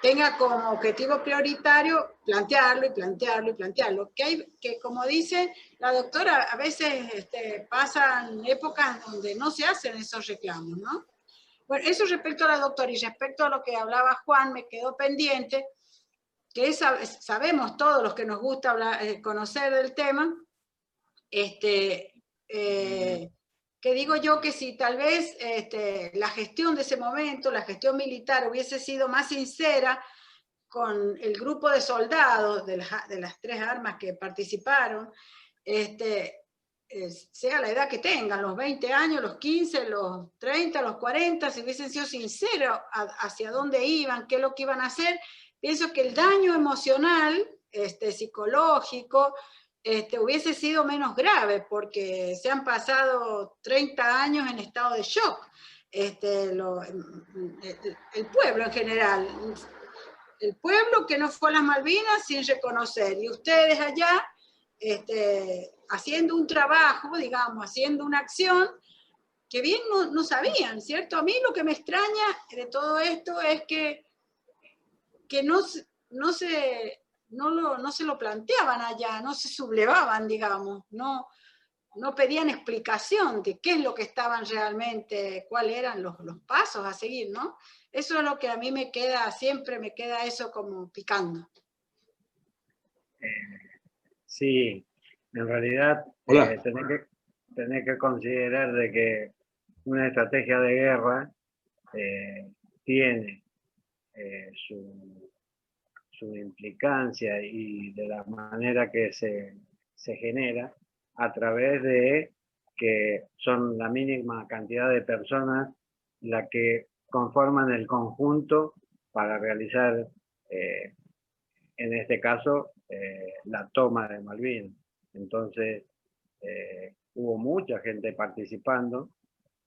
tenga como objetivo prioritario plantearlo y plantearlo y plantearlo. Que como dice la doctora, a veces pasan épocas donde no se hacen esos reclamos, ¿no? Bueno, eso respecto a la doctora, y respecto a lo que hablaba Juan, me quedó pendiente, que sabemos todos los que nos gusta conocer del tema, que digo yo que si tal vez la gestión de ese momento, la gestión militar hubiese sido más sincera con el grupo de soldados de las 3 armas que participaron, sea la edad que tengan, los 20 años, los 15, los 30, los 40, si hubiesen sido sinceros hacia dónde iban, qué es lo que iban a hacer, pienso que el daño emocional, psicológico, hubiese sido menos grave, porque se han pasado 30 años en estado de shock, el pueblo en general, el pueblo que no fue a las Malvinas sin reconocer, y ustedes allá haciendo un trabajo, digamos, haciendo una acción que bien no sabían, ¿cierto? A mí lo que me extraña de todo esto es que no se lo planteaban allá, no se sublevaban, digamos, no pedían explicación de qué es lo que estaban realmente, cuáles eran los pasos a seguir, ¿no? Eso es lo que a mí siempre me queda eso como picando. Sí, en realidad tenés que considerar de que una estrategia de guerra tiene su implicancia y de la manera que se genera a través de que son la mínima cantidad de personas la que conforman el conjunto para realizar, en este caso, la toma de Malvinas. Entonces, hubo mucha gente participando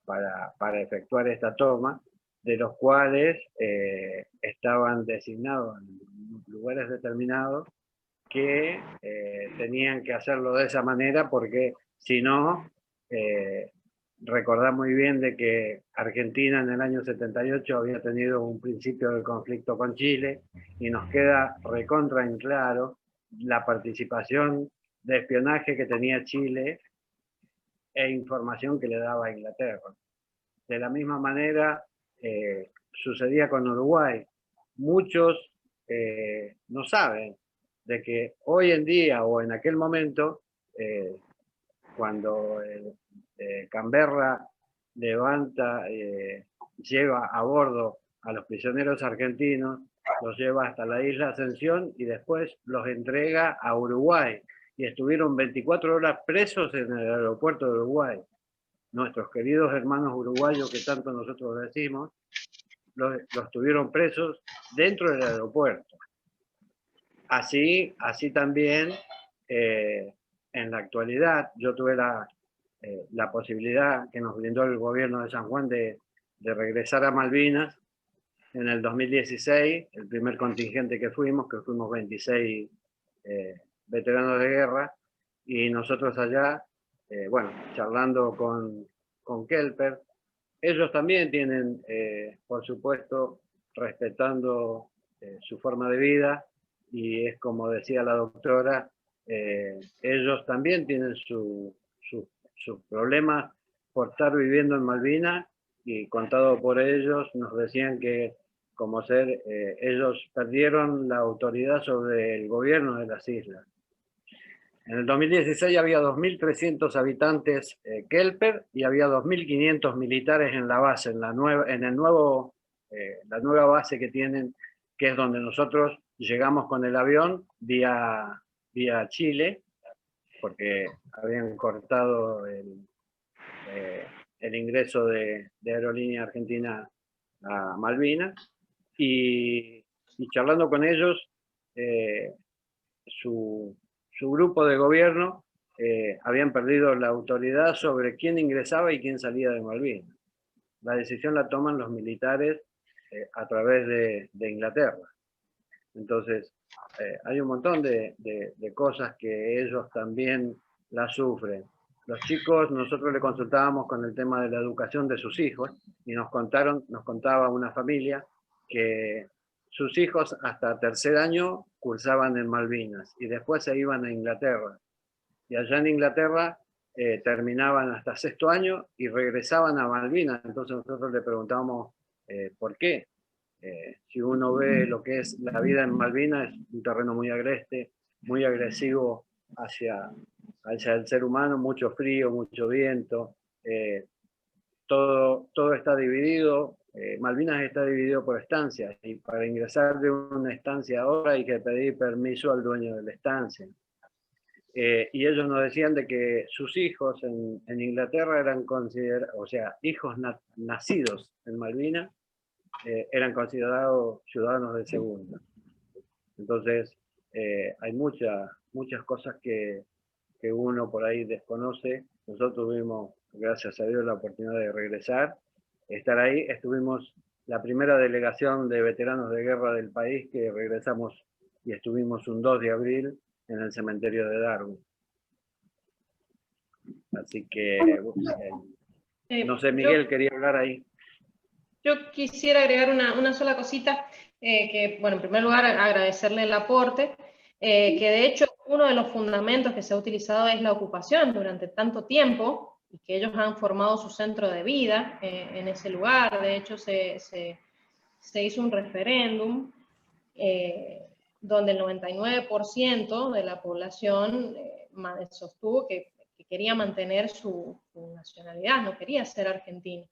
para efectuar esta toma, de los cuales estaban designados en lugares determinados que tenían que hacerlo de esa manera, porque si no, recordá muy bien de que Argentina en el año 78 había tenido un principio de conflicto con Chile, y nos queda recontra en claro la participación de espionaje que tenía Chile e información que le daba a Inglaterra. De la misma manera sucedía con Uruguay. Muchos no saben de que hoy en día o en aquel momento, cuando Canberra levanta, lleva a bordo a los prisioneros argentinos, los lleva hasta la isla Ascensión y después los entrega a Uruguay. Y estuvieron 24 horas presos en el aeropuerto de Uruguay. Nuestros queridos hermanos uruguayos, que tanto nosotros decimos, los tuvieron presos dentro del aeropuerto. Así también, en la actualidad, yo tuve la posibilidad que nos brindó el gobierno de San Juan de regresar a Malvinas en el 2016, el primer contingente que fuimos 26 veteranos de guerra, y nosotros allá, bueno, charlando con Kelper, ellos también tienen, por supuesto, respetando su forma de vida, y es como decía la doctora, ellos también tienen sus problemas por estar viviendo en Malvinas, y contado por ellos nos decían que como ellos perdieron la autoridad sobre el gobierno de las islas. En el 2016 había 2.300 habitantes Kelper, y había 2.500 militares en la base, la nueva base que tienen, que es donde nosotros llegamos con el avión vía Chile, porque habían cortado el ingreso de Aerolínea Argentina a Malvinas, y charlando con ellos, su grupo de gobierno habían perdido la autoridad sobre quién ingresaba y quién salía de Malvinas. La decisión la toman los militares a través de Inglaterra. Entonces, hay un montón de cosas que ellos también las sufren. Los chicos, nosotros le consultábamos con el tema de la educación de sus hijos, y nos contaba una familia que sus hijos hasta tercer año cursaban en Malvinas y después se iban a Inglaterra. Y allá en Inglaterra terminaban hasta sexto año y regresaban a Malvinas. Entonces nosotros le preguntábamos por qué. Si uno ve lo que es la vida en Malvinas, es un terreno muy agreste, muy agresivo hacia el ser humano, mucho frío, mucho viento, todo está dividido. Malvinas está dividido por estancias, y para ingresar de una estancia a otra hay que pedir permiso al dueño de la estancia. Y ellos nos decían de que sus hijos en Inglaterra eran considerados, o sea, hijos nacidos en Malvinas, eran considerados ciudadanos de segunda. Entonces, hay muchas cosas que uno por ahí desconoce. Nosotros tuvimos, gracias a Dios, la oportunidad de regresar, estar ahí. Estuvimos la primera delegación de veteranos de guerra del país que regresamos, y estuvimos un 2 de abril en el cementerio de Darwin. Así que, no sé, Miguel, quería hablar ahí. Yo quisiera agregar una sola cosita, que, bueno, en primer lugar agradecerle el aporte, que de hecho uno de los fundamentos que se ha utilizado es la ocupación durante tanto tiempo, y que ellos han formado su centro de vida en ese lugar. De hecho se hizo un referéndum donde el 99% de la población sostuvo que quería mantener su nacionalidad, no quería ser argentino.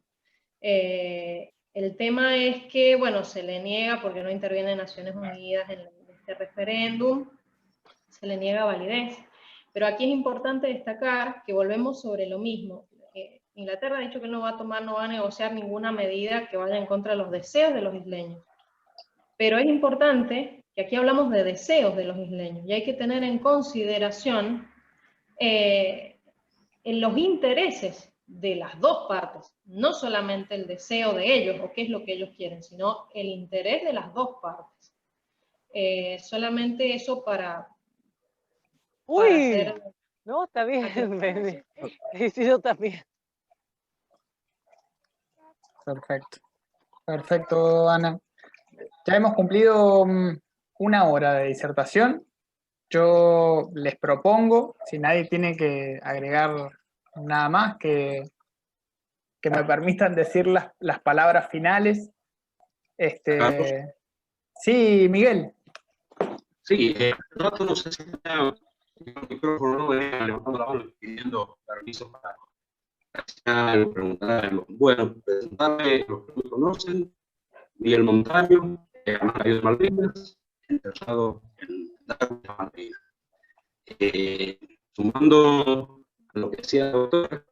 El tema es que, bueno, se le niega porque no interviene Naciones Unidas en este referéndum, se le niega validez. Pero aquí es importante destacar que volvemos sobre lo mismo. Inglaterra ha dicho que no va a negociar ninguna medida que vaya en contra de los deseos de los isleños. Pero es importante que aquí hablamos de deseos de los isleños y hay que tener en consideración en los intereses de las dos partes, no solamente el deseo de ellos o qué es lo que ellos quieren, sino el interés de las dos partes. Solamente eso para hacer... No, está bien, baby. Sí, yo también. Perfecto. Perfecto, Ana. Ya hemos cumplido 1 hora de disertación. Yo les propongo, si nadie tiene que agregar nada más, que me permitan decir las palabras finales. Sí, Miguel. Sí, rato no sé si está el micrófono, no venía levantando la mano pidiendo permiso para algo, preguntar algo. Bueno, presentarme los que me conocen, Miguel Montaño, Mario de Malvinas, interesado en dar una Malvinas. Sumando a lo que decía la doctora,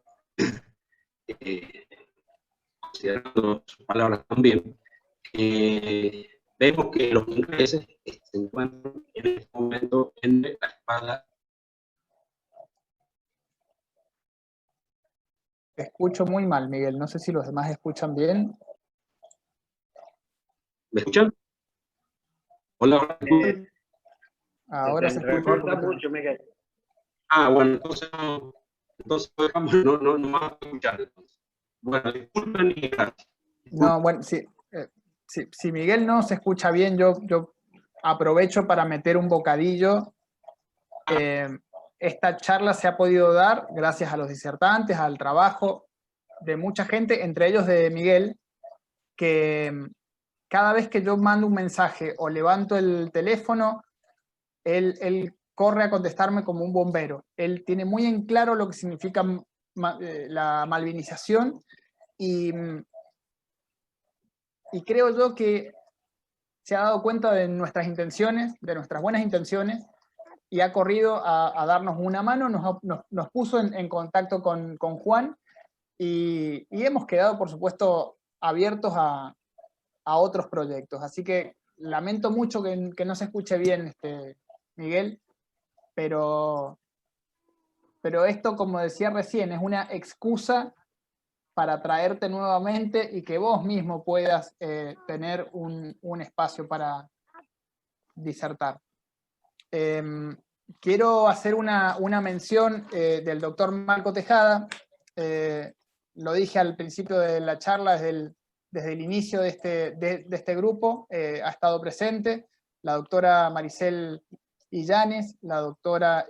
considerando sus palabras también, vemos que los ingleses se encuentran en este momento en la espada. Te escucho muy mal, Miguel. No sé si los demás escuchan bien. ¿Me escuchan? Hola. Ahora se recorta mucho, Miguel. Ah, bueno, entonces no más a escuchar. Bueno, disculpen y gracias. No, bueno, si Miguel no se escucha bien, yo aprovecho para meter un bocadillo. Esta charla se ha podido dar gracias a los disertantes, al trabajo de mucha gente, entre ellos de Miguel, que cada vez que yo mando un mensaje o levanto el teléfono, él corre a contestarme como un bombero. Él tiene muy en claro lo que significa la malvinización y creo yo que se ha dado cuenta de nuestras intenciones, de nuestras buenas intenciones, y ha corrido a darnos una mano, nos puso en contacto con Juan, y hemos quedado, por supuesto, abiertos a otros proyectos. Así que lamento mucho que no se escuche bien, Miguel, pero esto, como decía recién, es una excusa para traerte nuevamente y que vos mismo puedas tener un espacio para disertar. Quiero hacer una mención del doctor Marco Tejada. Lo dije al principio de la charla, desde el inicio de este grupo, ha estado presente la doctora Maricel Illanes, la doctora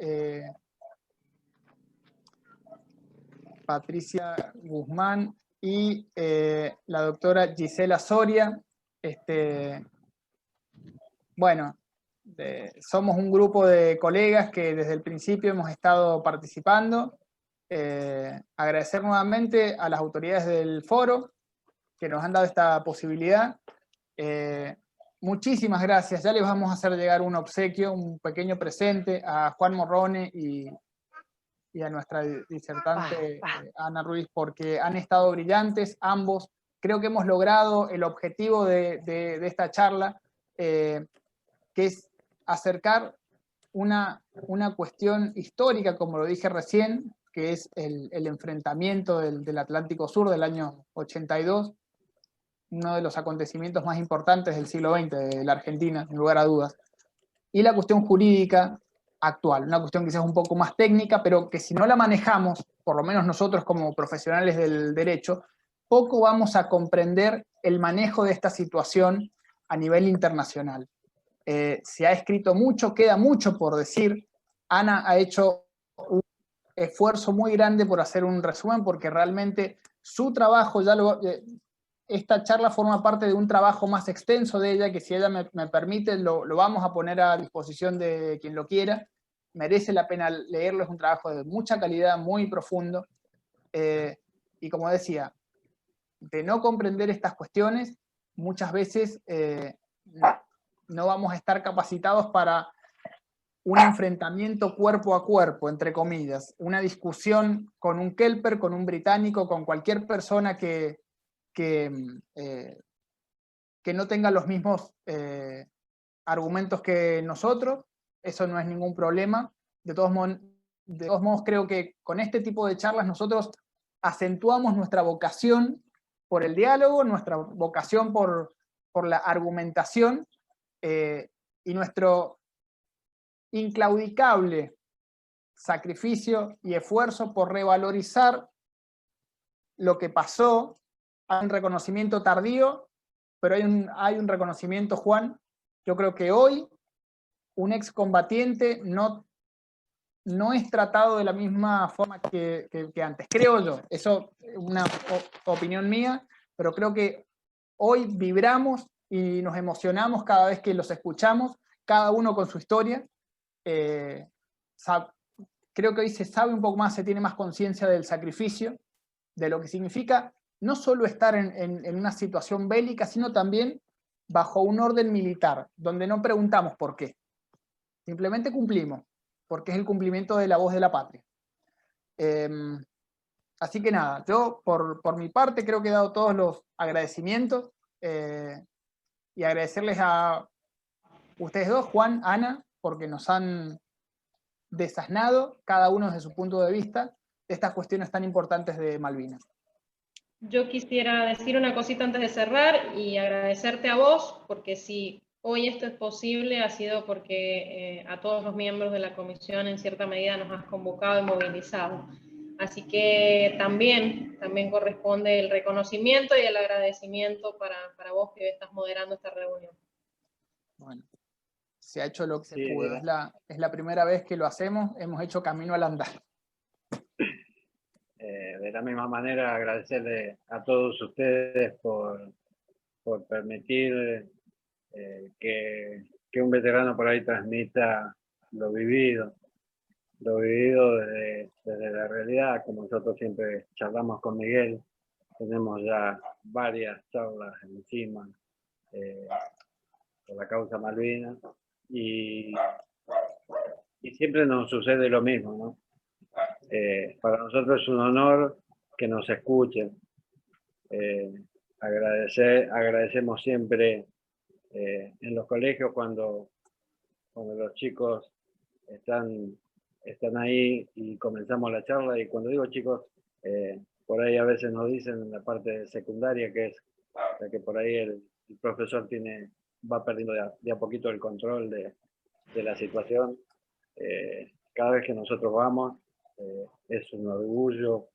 Patricia Guzmán y la doctora Gisela Soria. Bueno, somos un grupo de colegas que desde el principio hemos estado participando. Agradecer nuevamente a las autoridades del foro que nos han dado esta posibilidad. Muchísimas gracias. Ya les vamos a hacer llegar un obsequio, un pequeño presente a Juan Morrone y a nuestra disertante Ana Ruiz, porque han estado brillantes ambos. Creo que hemos logrado el objetivo de esta charla, que es acercar una cuestión histórica, como lo dije recién, que es el enfrentamiento del Atlántico Sur del año 82, uno de los acontecimientos más importantes del siglo XX de la Argentina, sin lugar a dudas, y la cuestión jurídica actual, una cuestión quizás un poco más técnica, pero que si no la manejamos, por lo menos nosotros como profesionales del derecho, poco vamos a comprender el manejo de esta situación a nivel internacional. Se ha escrito mucho, queda mucho por decir. Ana ha hecho un esfuerzo muy grande por hacer un resumen, porque realmente su trabajo, esta charla forma parte de un trabajo más extenso de ella, que si ella me permite, lo vamos a poner a disposición de quien lo quiera. Merece la pena leerlo, es un trabajo de mucha calidad, muy profundo. Y como decía, no comprender estas cuestiones, muchas veces no vamos a estar capacitados para un enfrentamiento cuerpo a cuerpo, entre comillas, una discusión con un kelper, con un británico, con cualquier persona que no tenga los mismos argumentos que nosotros. Eso no es ningún problema. De todos modos, creo que con este tipo de charlas nosotros acentuamos nuestra vocación por el diálogo, nuestra vocación por la argumentación, y nuestro inclaudicable sacrificio y esfuerzo por revalorizar lo que pasó. Hay un reconocimiento tardío, pero hay un reconocimiento, Juan. Yo creo que hoy un excombatiente no es tratado de la misma forma que antes, creo yo. Eso es una opinión mía, pero creo que hoy vibramos y nos emocionamos cada vez que los escuchamos, cada uno con su historia. Creo que hoy se sabe un poco más, se tiene más conciencia del sacrificio, de lo que significa no solo estar en una situación bélica, sino también bajo un orden militar, donde no preguntamos por qué. Simplemente cumplimos, porque es el cumplimiento de la voz de la patria. Así que nada, yo por mi parte creo que he dado todos los agradecimientos, y agradecerles a ustedes dos, Juan, Ana, porque nos han desasnado, cada uno desde su punto de vista, estas cuestiones tan importantes de Malvinas. Yo quisiera decir una cosita antes de cerrar y agradecerte a vos, porque si hoy esto es posible ha sido porque a todos los miembros de la comisión en cierta medida nos has convocado y movilizado. Así que también corresponde el reconocimiento y el agradecimiento para vos que estás moderando esta reunión. Bueno, se ha hecho lo que se Sí, pudo. Es la primera vez que lo hacemos, hemos hecho camino al andar. De la misma manera, agradecerle a todos ustedes por permitir que un veterano por ahí transmita lo vivido desde la realidad, como nosotros siempre charlamos con Miguel. Tenemos ya varias charlas encima por la causa Malvinas, y siempre nos sucede lo mismo, ¿no? Para nosotros es un honor que nos escuchen. Agradecemos siempre en los colegios cuando los chicos están ahí y comenzamos la charla. Y cuando digo chicos, por ahí a veces nos dicen en la parte secundaria, que es la que por ahí el profesor va perdiendo de a poquito el control de la situación. Cada vez que nosotros vamos, es un orgullo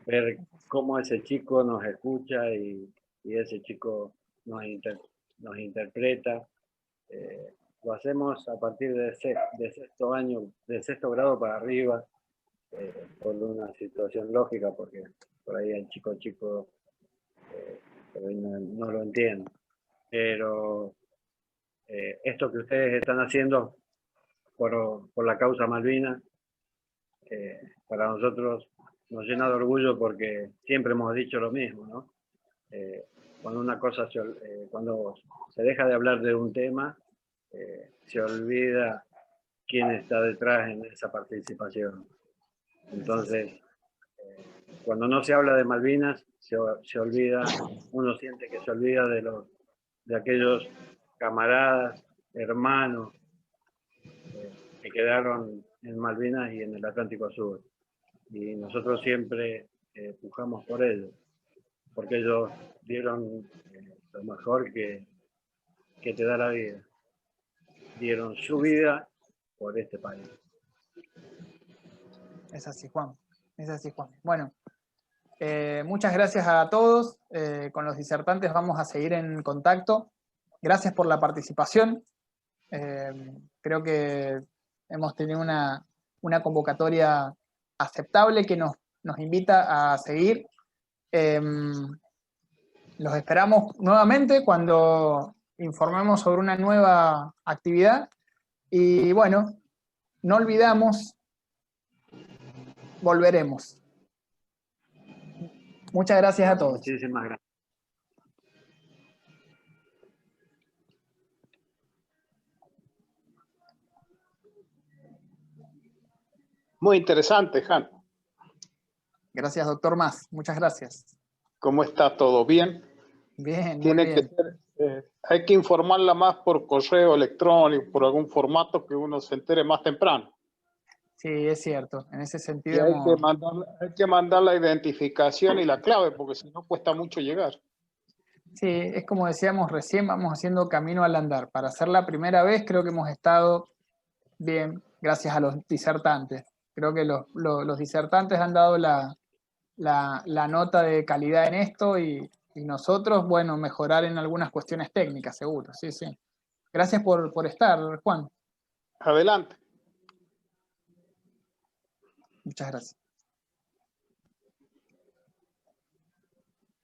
ver cómo ese chico nos escucha y ese chico nos interpreta. Lo hacemos a partir de sexto año, de sexto grado para arriba, por una situación lógica, porque por ahí el chico por ahí no lo entiende. Pero esto que ustedes están haciendo por la causa Malvinas, para nosotros nos llena de orgullo, porque siempre hemos dicho lo mismo, ¿no? Cuando se deja de hablar de un tema, se olvida quién está detrás en esa participación. Entonces, cuando no se habla de Malvinas, se olvida, uno siente que se olvida de aquellos camaradas, hermanos, que quedaron en Malvinas y en el Atlántico Sur. Y nosotros siempre pujamos por ellos, porque ellos dieron lo mejor que te da la vida. Dieron su vida por este país. Es así, Juan. Es así, Juan. Bueno, muchas gracias a todos. Con los disertantes vamos a seguir en contacto. Gracias por la participación. Creo que hemos tenido una convocatoria aceptable que nos invita a seguir. Los esperamos nuevamente cuando informemos sobre una nueva actividad. Y bueno, no olvidamos, volveremos. Muchas gracias a todos. Muchísimas gracias. Muy interesante, Jan. Gracias, doctor Mas. Muchas gracias. ¿Cómo está? ¿Todo bien? Bien, muy Tiene bien. que ser, hay que informarla más por correo electrónico, por algún formato que uno se entere más temprano. Sí, es cierto. En ese Y sentido hay que mandar la identificación y la clave, porque si no cuesta mucho llegar. Sí, es como decíamos recién, vamos haciendo camino al andar. Para hacer la primera vez creo que hemos estado bien, gracias a los disertantes. Creo que los disertantes han dado la nota de calidad en esto y nosotros, bueno, mejorar en algunas cuestiones técnicas, seguro. Sí, sí. Gracias por estar, Juan. Adelante. Muchas gracias.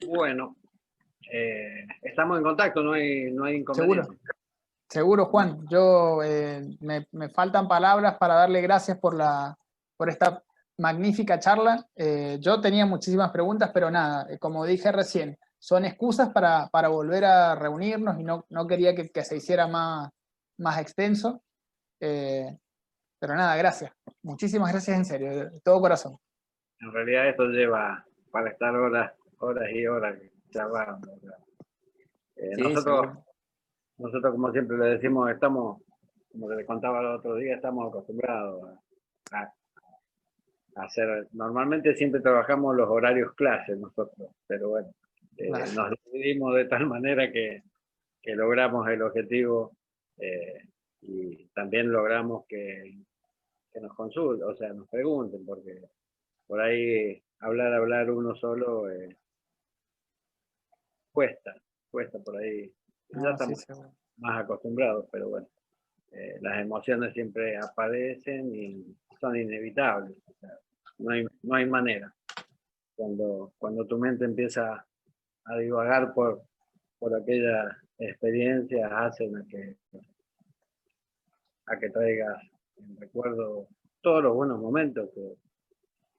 Bueno, estamos en contacto, no hay inconveniente. Seguro, Juan. Yo me faltan palabras para darle gracias por esta magnífica charla. Yo tenía muchísimas preguntas, pero nada, como dije recién, son excusas para volver a reunirnos y no quería que se hiciera más extenso. Pero nada, gracias. Muchísimas gracias en serio, de todo corazón. En realidad esto lleva para estar horas y horas charlando. Sí, nosotros, como siempre le decimos, estamos, como le contaba el otro día, estamos acostumbrados a hacer, normalmente siempre trabajamos los horarios clases nosotros, pero bueno, Claro. nos dividimos de tal manera que logramos el objetivo y también logramos que nos consulten, o sea, nos pregunten, porque por ahí hablar uno solo cuesta por ahí. Ya estamos más acostumbrados, pero bueno, las emociones siempre aparecen y son inevitables. O sea, no hay manera. Cuando tu mente empieza a divagar por aquellas experiencias, hacen a que traigas en recuerdo todos los buenos momentos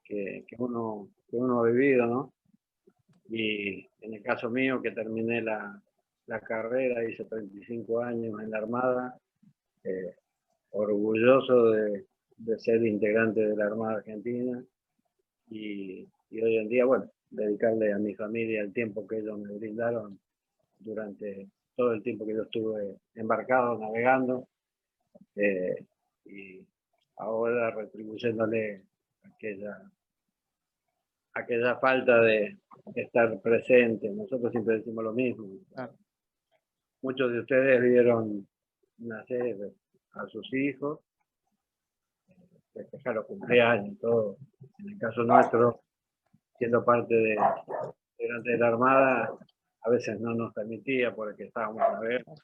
que uno ha vivido, ¿no? Y en el caso mío, que terminé la carrera, hice 35 años en la Armada, orgulloso de ser integrante de la Armada Argentina y hoy en día, bueno, dedicarle a mi familia el tiempo que ellos me brindaron durante todo el tiempo que yo estuve embarcado, navegando, y ahora retribuyéndole aquella falta de estar presente. Nosotros siempre decimos lo mismo. Claro. Muchos de ustedes vieron nacer a sus hijos, festejar los cumpleaños, todo. En el caso nuestro, siendo parte de la Armada, a veces no nos permitía porque estábamos navegando.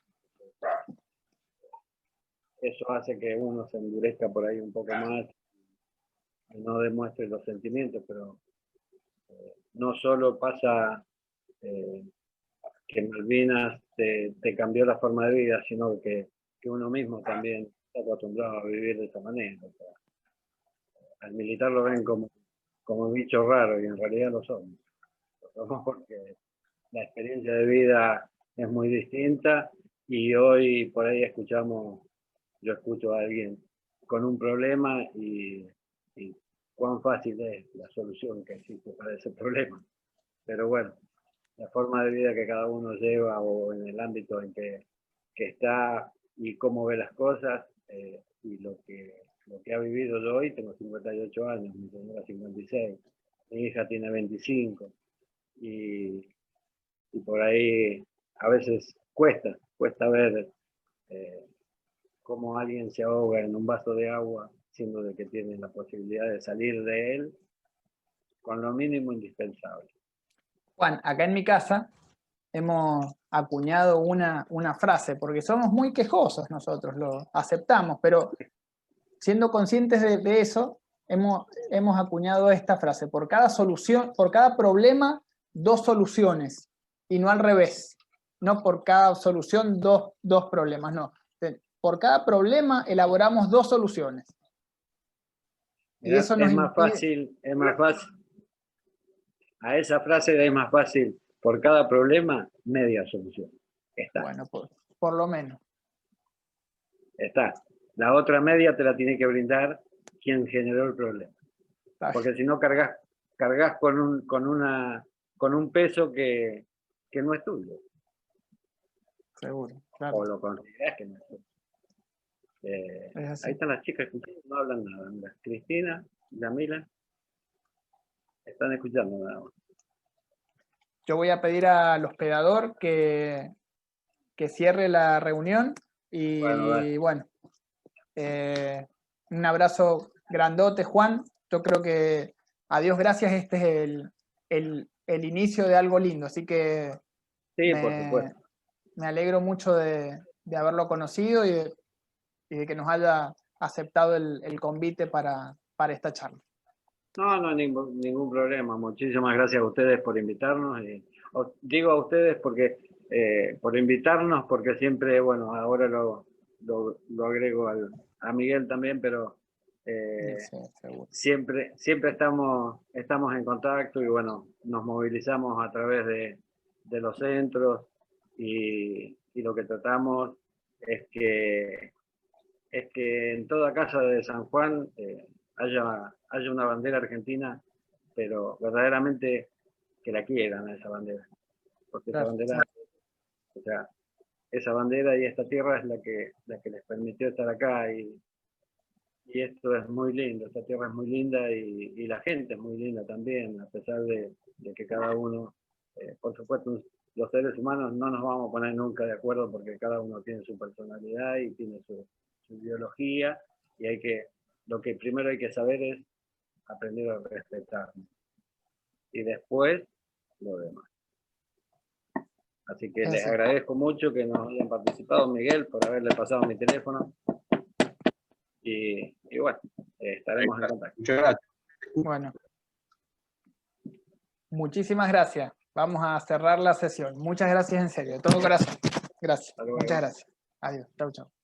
Eso hace que uno se endurezca por ahí un poco más y no demuestre los sentimientos, pero no solo pasa que Malvinas te cambió la forma de vida, sino que uno mismo también está acostumbrado a vivir de esa manera. O sea, al militar lo ven como un bicho raro y en realidad lo somos. Lo somos porque la experiencia de vida es muy distinta y hoy por ahí yo escucho a alguien con un problema y cuán fácil es la solución que existe para ese problema. Pero bueno, la forma de vida que cada uno lleva o en el ámbito en que está y cómo ve las cosas y lo que ha vivido yo hoy, tengo 58 años, mi señora 56, mi hija tiene 25 y por ahí a veces cuesta ver cómo alguien se ahoga en un vaso de agua, siendo de que tiene la posibilidad de salir de él con lo mínimo indispensable. Juan, acá en mi casa hemos acuñado una frase, porque somos muy quejosos nosotros, lo aceptamos, pero siendo conscientes de eso, hemos acuñado esta frase: por cada problema, 2 soluciones, y no al revés. No por cada solución, dos problemas, no. Por cada problema elaboramos 2 soluciones. Mirá, Y eso nos es más fácil. a esa frase es más fácil, por cada problema, media solución. Está. Bueno, por lo menos. Está. La otra media te la tiene que brindar quien generó el problema. Porque si no cargas con un peso que no es tuyo. Seguro, claro. O lo consideras que no es tuyo. Ahí están las chicas escuchando, no hablan nada. Mira, Cristina, Yamila, están escuchando nada más. Yo voy a pedir al hospedador que cierre la reunión y bueno, un abrazo grandote, Juan. Yo creo que a Dios gracias, este es el inicio de algo lindo, así que sí, por supuesto. Me alegro mucho de haberlo conocido y de que nos haya aceptado el convite para esta charla. No, no hay ningún problema. Muchísimas gracias a ustedes por invitarnos. Os digo a ustedes porque por invitarnos, porque siempre, bueno, ahora lo agrego a Miguel también, pero sí, siempre estamos en contacto y bueno, nos movilizamos a través de los centros y lo que tratamos es que en toda casa de San Juan haya una bandera argentina, pero verdaderamente que la quieran a esa bandera. Porque esa bandera, o sea, esa bandera y esta tierra es la que les permitió estar acá y esto es muy lindo, esta tierra es muy linda y la gente es muy linda también, a pesar de que cada uno, por supuesto, los seres humanos no nos vamos a poner nunca de acuerdo porque cada uno tiene su personalidad y tiene su ideología y lo que primero hay que saber es aprender a respetarnos y después lo demás. Así que les agradezco mucho que nos hayan participado, Miguel, por haberle pasado mi teléfono y bueno, estaremos en contacto. Muchas gracias. Bueno, muchísimas gracias. Vamos a cerrar la sesión. Muchas gracias en serio, de todo corazón. Gracias. Muchas gracias. Adiós. Chau, chau.